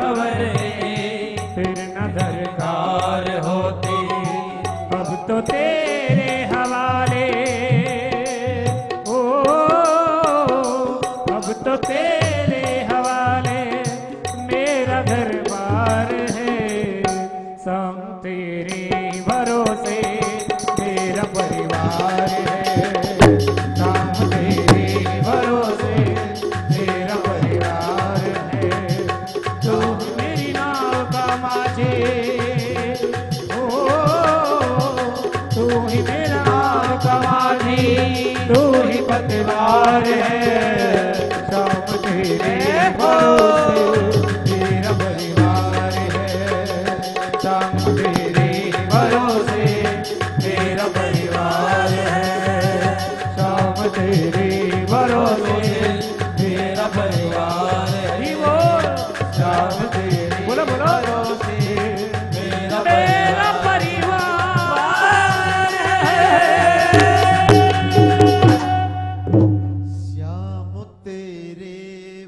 भंवर फिर न दरकार कार होते अब तो तेरे हवाले, ओ अब तो तेरे हवाले मेरा दरबार है। सब तेरे भरोसे मेरा परिवार है, सब तेरे भरोसे मेरा परिवार है। तू मेरी नाव का माझे, ओ तू ही मेरा नाव का माझी, तू ही पतवार है। सब तेरे भरोसे मेरा परिवार है, सब तेरे भरोसे मेरा परिवार है। सब तेरे भरोसे मेरा परिवार ही बोल, सब तेरे बोलो बोलो, भरोसे मेरा मेरा परिवार है। श्याम तेरे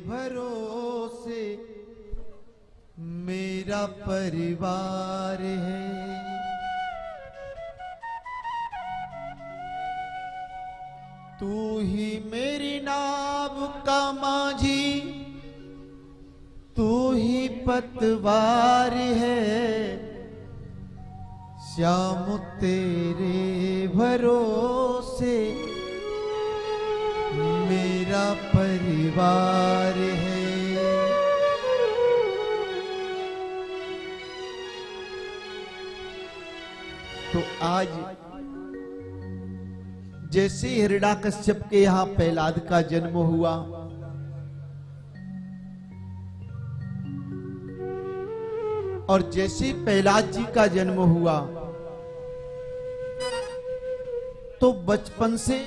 भरोसे मेरा परिवार है। तू ही मेरी नाव का माझी, तू ही पतवार है। श्याम तेरे भरोसे मेरा परिवार है। तो आज जैसे हिरण्याकश्यप के यहाँ प्रहलाद का जन्म हुआ, और जैसे प्रहलाद जी का जन्म हुआ तो बचपन से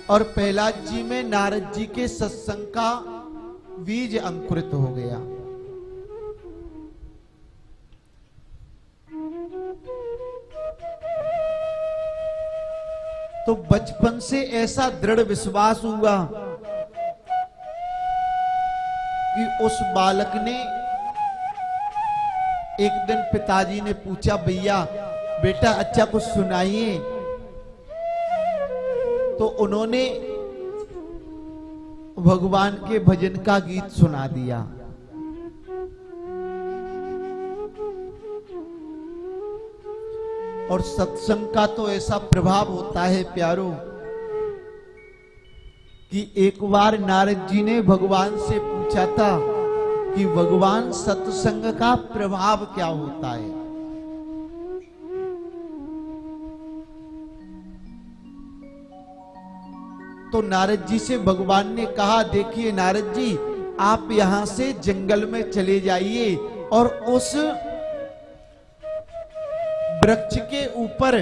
और प्रहलाद जी में नारद जी के सत्संग का बीज अंकुरित हो गया। तो बचपन से ऐसा दृढ़ विश्वास हुआ कि उस बालक ने, एक दिन पिताजी ने पूछा, भैया बेटा अच्छा कुछ सुनाइए। तो उन्होंने भगवान के भजन का गीत सुना दिया। और सत्संग का तो ऐसा प्रभाव होता है प्यारो कि एक बार नारद जी ने भगवान से पूछा था कि भगवान सत्संग का प्रभाव क्या होता है। तो नारद जी से भगवान ने कहा, देखिए नारद जी, आप यहां से जंगल में चले जाइए और उस वृक्ष के ऊपर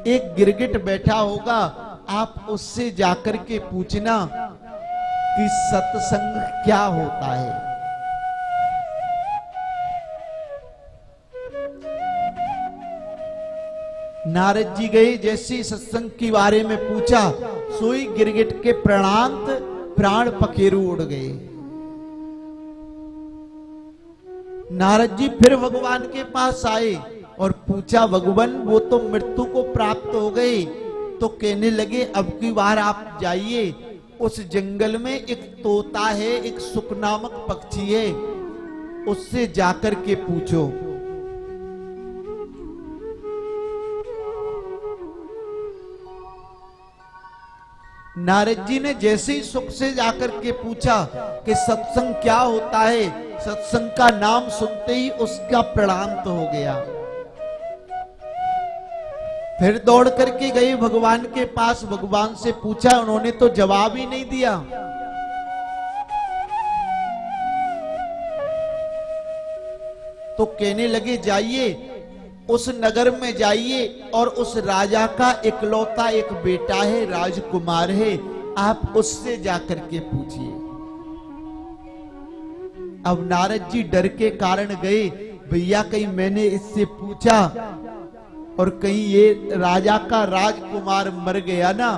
एक गिरगिट बैठा होगा, आप उससे जाकर के पूछना कि सत्संग क्या होता है। नारद जी गए, जैसे सत्संग के बारे में पूछा, सोई गिरगिट के प्राणांत प्राण पखेरु उड़ गए। नारद जी फिर भगवान के पास आए और पूछा, भगवान वो तो मृत्यु को प्राप्त हो गए। तो कहने लगे, अब की बार आप जाइए, उस जंगल में एक तोता है, एक सुक नामक पक्षी है, उससे जाकर के पूछो। नारद जी ने जैसे ही सुख से जाकर के पूछा कि सत्संग क्या होता है, सत्संग का नाम सुनते ही उसका प्राणांत हो गया। फिर दौड़ करके गए भगवान के पास, भगवान से पूछा, उन्होंने तो जवाब ही नहीं दिया। तो कहने लगे, जाइए उस नगर में जाइए और उस राजा का इकलौता एक बेटा है, राजकुमार है, आप उससे जाकर के पूछिए। अब नारद जी डर के कारण गए, भैया कहीं मैंने इससे पूछा और कहीं ये राजा का राजकुमार मर गया ना,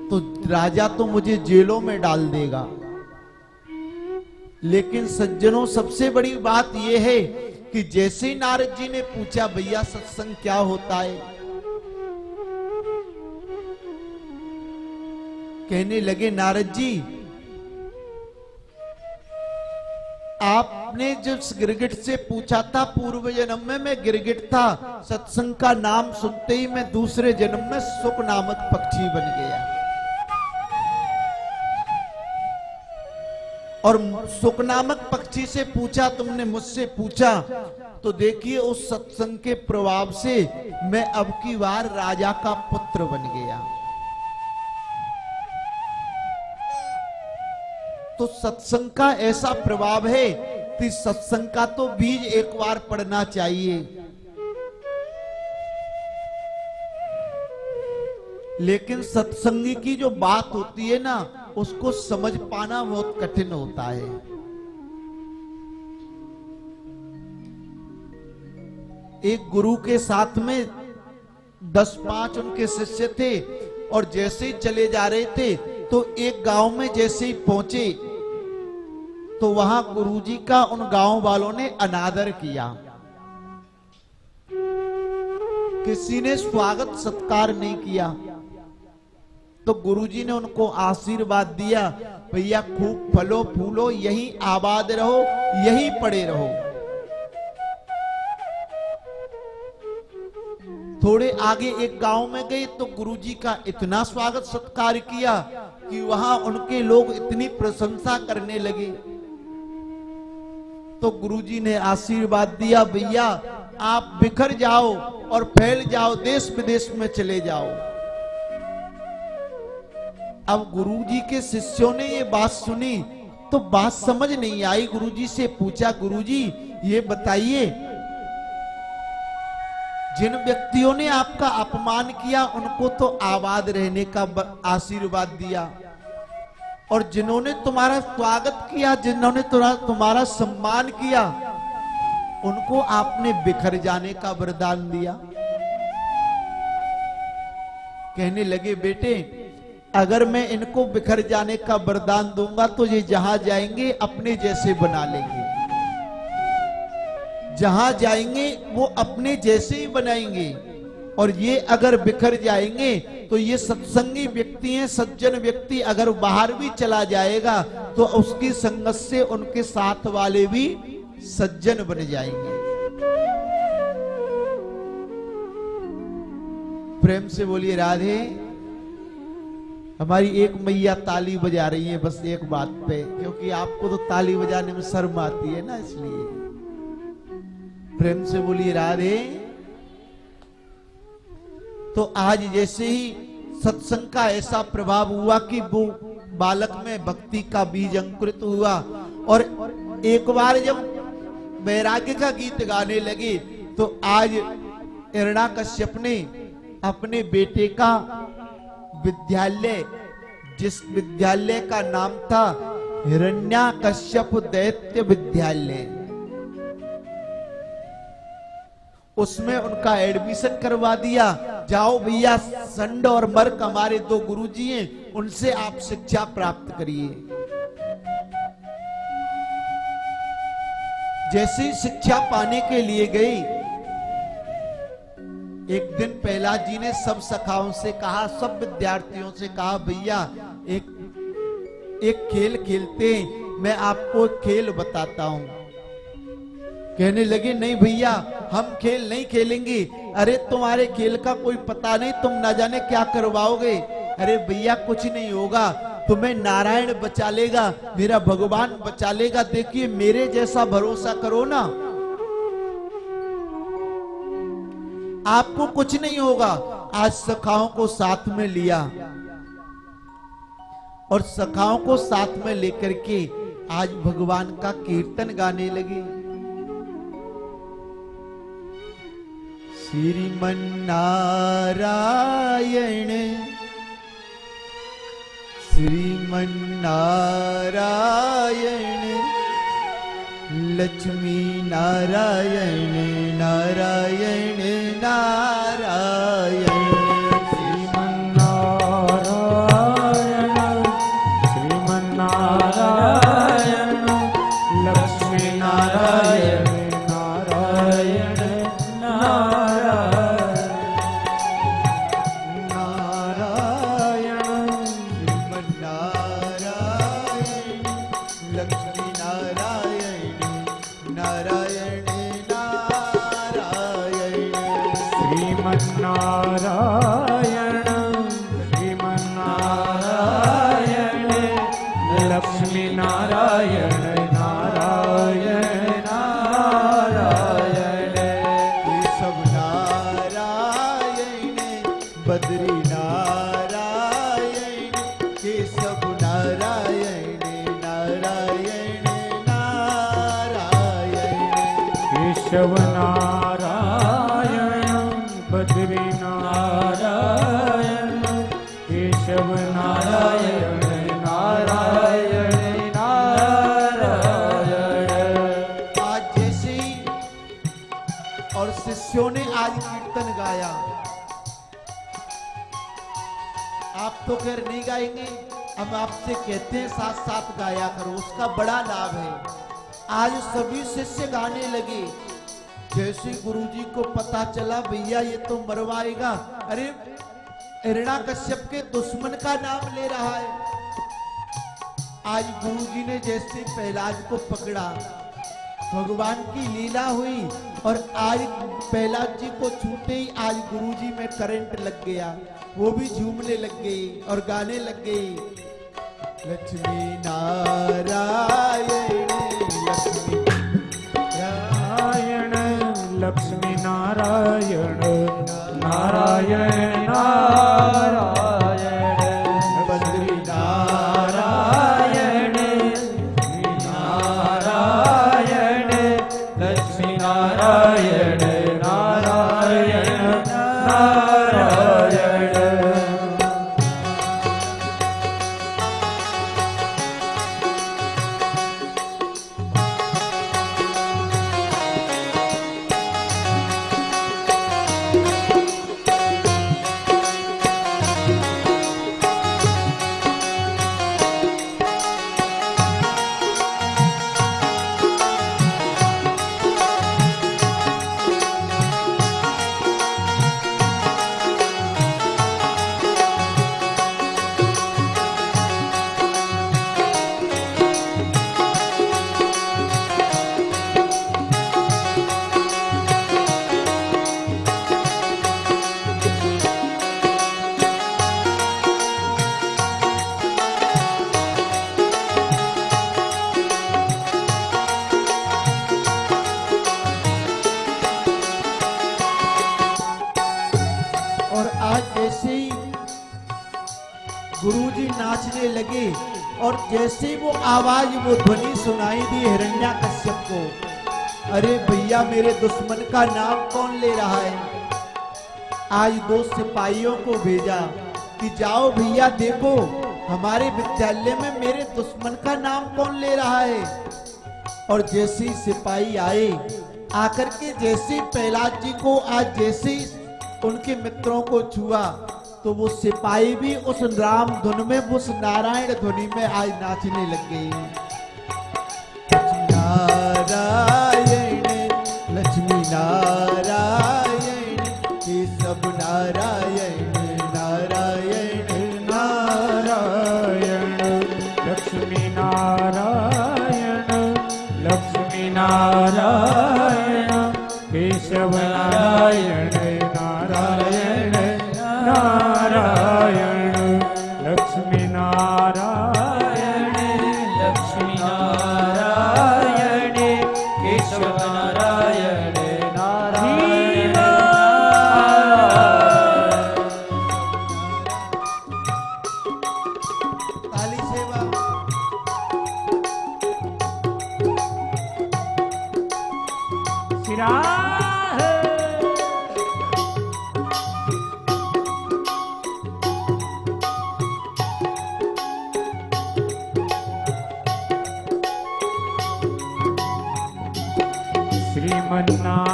तो राजा तो मुझे जेलों में डाल देगा। लेकिन सज्जनों, सबसे बड़ी बात यह है कि जैसे ही नारद जी ने पूछा भैया सत्संग क्या होता है, कहने लगे नारद जी, आपने जब गिरगिट से पूछा था, पूर्व जन्म में मैं गिरगिट था, सत्संग का नाम सुनते ही मैं दूसरे जन्म में सुक नामक पक्षी बन गया। और सुक नामक पक्षी से पूछा, तुमने मुझसे पूछा, तो देखिए उस सत्संग के प्रभाव से मैं अब की बार राजा का पुत्र बन गया। तो सत्संग का ऐसा प्रभाव है कि सत्संग का तो बीज एक बार पढ़ना चाहिए, लेकिन सत्संगी की जो बात होती है ना, उसको समझ पाना बहुत कठिन होता है। एक गुरु के साथ में 10-5 उनके शिष्य थे, और जैसे ही चले जा रहे थे तो एक गांव में जैसे ही पहुंचे तो वहां गुरुजी का उन गांव वालों ने अनादर किया। किसी ने स्वागत सत्कार नहीं किया। तो गुरुजी ने उनको आशीर्वाद दिया, भैया खूब फलो फूलो, यहीं आबाद रहो, यहीं पड़े रहो। थोड़े आगे एक गांव में गए तो गुरुजी का इतना स्वागत सत्कार किया कि वहां उनके लोग इतनी प्रशंसा करने लगे। तो गुरुजी ने आशीर्वाद दिया, भैया आप बिखर जाओ और फैल जाओ, देश विदेश में चले जाओ। अब गुरुजी के शिष्यों ने ये बात सुनी तो बात समझ नहीं आई। गुरुजी से पूछा, गुरुजी ये बताइए, जिन व्यक्तियों ने आपका अपमान किया उनको तो आबाद रहने का आशीर्वाद दिया, और जिन्होंने तुम्हारा स्वागत किया, जिन्होंने तुम्हारा सम्मान किया, उनको आपने बिखर जाने का वरदान दिया। कहने लगे, बेटे अगर मैं इनको बिखर जाने का वरदान दूंगा तो ये जहां जाएंगे अपने जैसे बना लेंगे, जहां जाएंगे वो अपने जैसे ही बनाएंगे। और ये अगर बिखर जाएंगे तो ये सत्संगी व्यक्ति हैं, सज्जन व्यक्ति अगर बाहर भी चला जाएगा तो उसकी संगत से उनके साथ वाले भी सज्जन बन जाएंगे। प्रेम से बोलिए राधे। हमारी एक मैया ताली बजा रही है बस एक बात पे, क्योंकि आपको तो ताली बजाने में शर्म आती है ना, इसलिए प्रेम से बोलिए राधे। तो आज जैसे ही सत्संग का ऐसा प्रभाव हुआ कि वो बालक में भक्ति का बीज अंकुरित हुआ, और एक बार जब वैराग्य का गीत गाने लगे तो आज हिरण्याकश्यप ने अपने बेटे का विद्यालय, जिस विद्यालय का नाम था हिरण्याकश्यप दैत्य विद्यालय, उसमें उनका एडमिशन करवा दिया। जाओ भैया, संड और मर्क हमारे 2 गुरुजी हैं, उनसे आप शिक्षा प्राप्त करिए। जैसे ही शिक्षा पाने के लिए गई, एक दिन प्रहलाद जी ने सब सखाओं से कहा, सब विद्यार्थियों से कहा, भैया एक खेल खेलते हैं, मैं आपको एक खेल बताता हूं। कहने लगे, नहीं भैया हम खेल नहीं खेलेंगे। अरे तुम्हारे खेल का कोई पता नहीं, तुम ना जाने क्या करवाओगे। अरे भैया कुछ नहीं होगा, तुम्हें नारायण बचा लेगा, मेरा भगवान बचा लेगा, देखिए मेरे जैसा भरोसा करो ना, आपको कुछ नहीं होगा। आज सखाओं को साथ में लिया और सखाओं को साथ में लेकर के आज भगवान का कीर्तन गाने लगे। श्रीमन्नारायण श्रीमन्नारायण लक्ष्मी नारायण नारायण नारायण नारायण श्रीमन नारायण लक्ष्मी नारायण नारायण नारायण केशव नारायण बद्री नारायण केशव नारायण नारायण नारायण केशव नारायण बद्री नारायण केशव नारायण नारायण नारायण। आज जैसे ही और शिष्यों ने आज कीर्तन गाया, आप तो खैर नहीं गाएंगे, हम आपसे कहते हैं साथ साथ गाया करो, उसका बड़ा लाभ है। आज सभी शिष्य गाने लगे। जैसे गुरुजी को पता चला भैया ये तो मरवाएगा, अरे हिरण्याकश्यप के दुश्मन का नाम ले रहा है। आज गुरुजी ने जैसे प्रहलाद को पकड़ा, भगवान की लीला हुई और आज प्रहलाद जी को छूते ही आज गुरुजी में करंट लग गया, वो भी झूमने लग गई और गाने लग गई। लक्ष्मी नारायण लक्ष्मी नारायण लक्ष्मी नारायण नारायण नारायण बद्री नारायण नारायण लक्ष्मी नारायण नारायण नारायण। और आज जैसे ही गुरुजी नाचने लगे और जैसे ही वो आवाज वो ध्वनि सुनाई दी हिरण्याकश्यप को, अरे भैया मेरे दुश्मन का नाम कौन ले रहा है। आज 2 सिपाहियों को भेजा कि जाओ भैया देखो हमारे विद्यालय में मेरे दुश्मन का नाम कौन ले रहा है। और जैसे ही सिपाही आए, आकर के जैसे ही प्रहलाद जी को आज जैसे ही उनके मित्रों को छुआ तो वो सिपाही भी उस राम धुन में उस नारायण ध्वनि में आज नाचने लग गई। नारायण लक्ष्मी नारायण केशव नारायण नारायण नारायण लक्ष्मी नारायण लक्ष्मी नारायण केशव नारायण नारायण नारायण लक्ष्मी नारायण लक्ष्मी नारायण केशव नारायण नारायण। ताली सेवा सिराह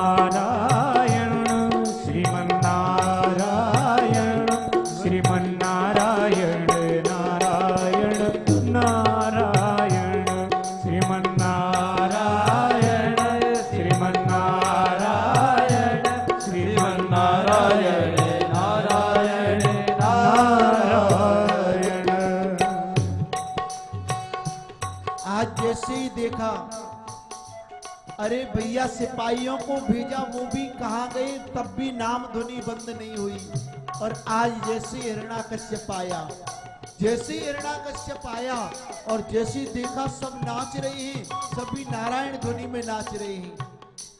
श्रीमन्नारायण श्रीमन्नारायण श्रीमन्नारायण नारायण नारायण श्रीमन्नारायण श्रीमन्नारायण श्रीमन्नारायण नारायण नारायण। आज जैसे ही देखा अरे भैया सिपाहियों को भेजा, वो भी कहाँ गए, तब भी नाम ध्वनि बंद नहीं हुई। और आज जैसे हिरण्याकश्यप आया, जैसे हिरण्याकश्यप आया और जैसे देखा सब नाच रहे हैं, सभी नारायण ध्वनि में नाच रहे हैं।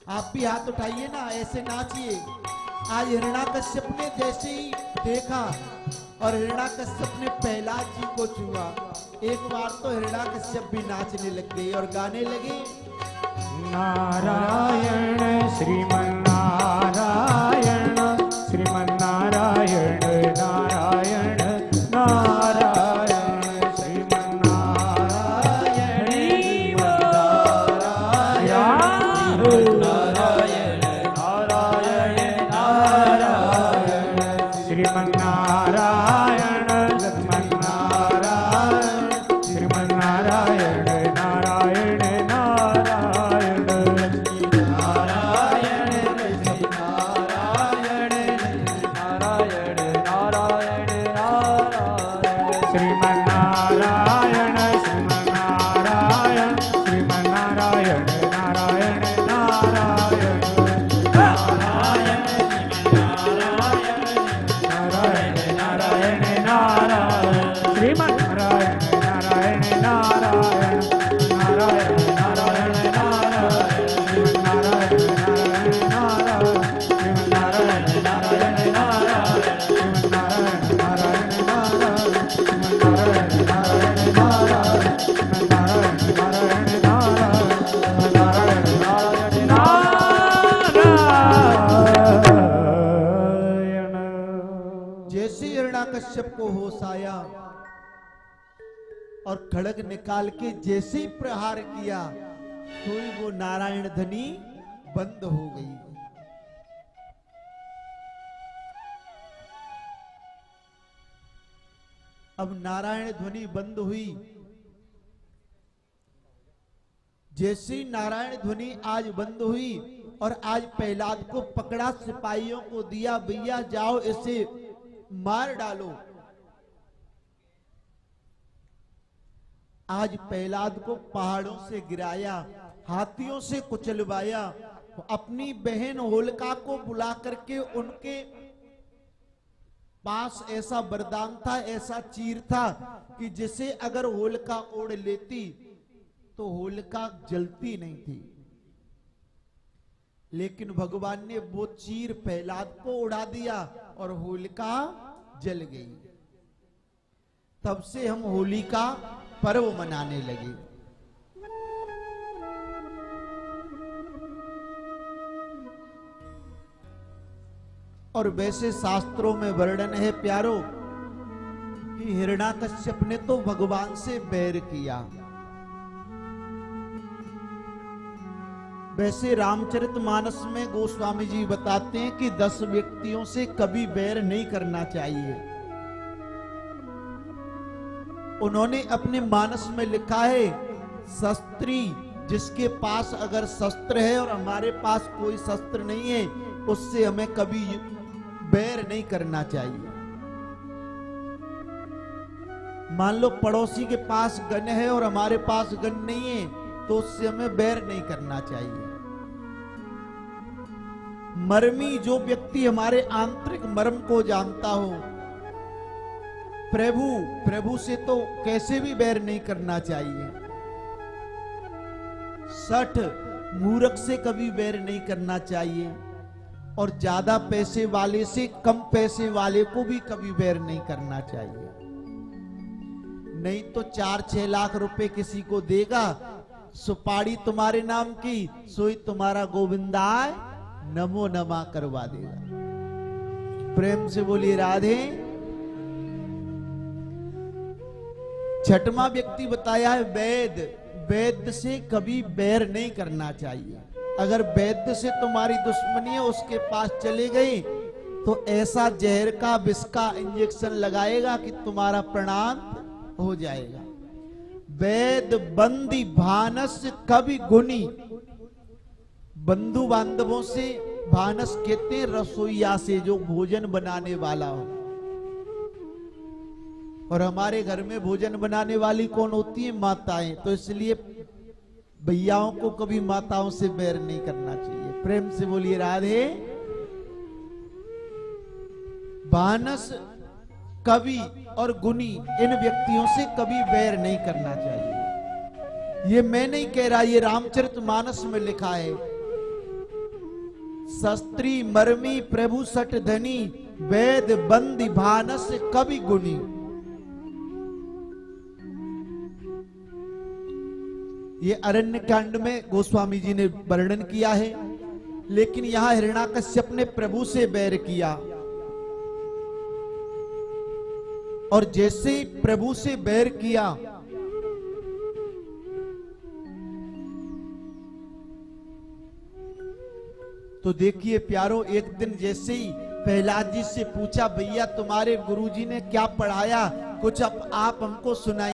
आप भी हाथ उठाइए ना, ऐसे नाचिए। आज हिरण्याकश्यप ने जैसे ही देखा और हिरण्याकश्यप ने प्रहलाद जी को छुआ, एक बार तो हिरण्याकश्यप भी नाचने लग गए और गाने लगे, नारायण श्रीमन्नारायण श्रीमन्नारायण नारायण नारायण श्रीमन्नारायण नारायण नारायण नारायण श्रीमन्नारायण श्रीमन्नारायण श्रीमन्नारायण नारायण नारायण श्रीमन्नारायण श्रीमन्नारायण श्रीमन्नारायण नारायण नारायण नारायण नारायण नारायण श्रीमन्नारायण नारायण नारायण नारायण नारायण नारायण श्रीमन्नारायण नारायण नारायण श्रीमन्नारायण नारायण नारायण श्रीमन्नारायण नारायण नारायण श्रीमन्नारायण नारायण नारायण श्रीमन्नारायण नारायण नारायण नारायण नारायण। जैसे हिरण्याकश्यप को होश आया और खड़ग निकाल के जैसे ही प्रहार किया तो ही वो नारायण ध्वनि बंद हो गई। अब नारायण ध्वनि बंद हुई, जैसे ही नारायण ध्वनि आज बंद हुई और आज प्रहलाद को पकड़ा, सिपाहियों को दिया, भैया जाओ इसे मार डालो। आज प्रहलाद को पहाड़ों से गिराया, हाथियों से कुचलवाया, अपनी बहन होलिका को बुला करके उनके पास ऐसा वरदान था, ऐसा चीर था कि जिसे अगर होलिका ओढ़ लेती तो होलिका जलती नहीं थी। लेकिन भगवान ने वो चीर प्रहलाद को उड़ा दिया और होलिका जल गई। तब से हम होली का पर्व मनाने लगे। और वैसे शास्त्रों में वर्णन है प्यारो कि हिरण्याकश्यप ने तो भगवान से बैर किया। वैसे रामचरितमानस में गोस्वामी जी बताते हैं कि 10 व्यक्तियों से कभी बैर नहीं करना चाहिए। उन्होंने अपने मानस में लिखा है, शस्त्री जिसके पास अगर शस्त्र है और हमारे पास कोई शस्त्र नहीं है, उससे हमें कभी बैर नहीं करना चाहिए। मान लो पड़ोसी के पास गन है और हमारे पास गन नहीं है, तो उससे हमें बैर नहीं करना चाहिए। मर्मी जो व्यक्ति हमारे आंतरिक मर्म को जानता हो, प्रभु से तो कैसे भी बैर नहीं करना चाहिए। सठ मूर्ख से कभी बैर नहीं करना चाहिए और ज्यादा पैसे वाले से कम पैसे वाले को भी कभी बैर नहीं करना चाहिए। नहीं तो 4-6 लाख रुपए किसी को देगा, सुपारी तुम्हारे नाम की, सोई तुम्हारा गोविंदाय नमो नमा करवा देगा। प्रेम से बोलिए राधे। छठवां व्यक्ति बताया है वैद्य। वैद्य से कभी बैर नहीं करना चाहिए। अगर वैद्य से तुम्हारी दुश्मनी है, उसके पास चले गए तो ऐसा जहर का विष का इंजेक्शन लगाएगा कि तुम्हारा प्राणांत हो जाएगा। वैद्य बंदी भानस कभी गुनी। बंधु बांधवों से भानस कहते हैं रसोईया से, जो भोजन बनाने वाला हो। और हमारे घर में भोजन बनाने वाली कौन होती है? माताएं। तो इसलिए भैयाओं को कभी माताओं से बैर नहीं करना चाहिए। प्रेम से बोलिए राधे। बानस, कवि और गुणी इन व्यक्तियों से कभी बैर नहीं करना चाहिए। ये मैं नहीं कह रहा, ये रामचरितमानस में लिखा है। शस्त्री मर्मी प्रभु सट धनी वेद बंदी भानस कवि गुणी। ये अरण्य कांड में गोस्वामी जी ने वर्णन किया है, लेकिन यहां हिरण्याकश्यप ने प्रभु से बैर किया और जैसे ही प्रभु से बैर किया तो देखिए प्यारो, एक दिन जैसे ही प्रहलाद जी से पूछा, भैया तुम्हारे गुरुजी ने क्या पढ़ाया, कुछ आप हमको सुनाइए।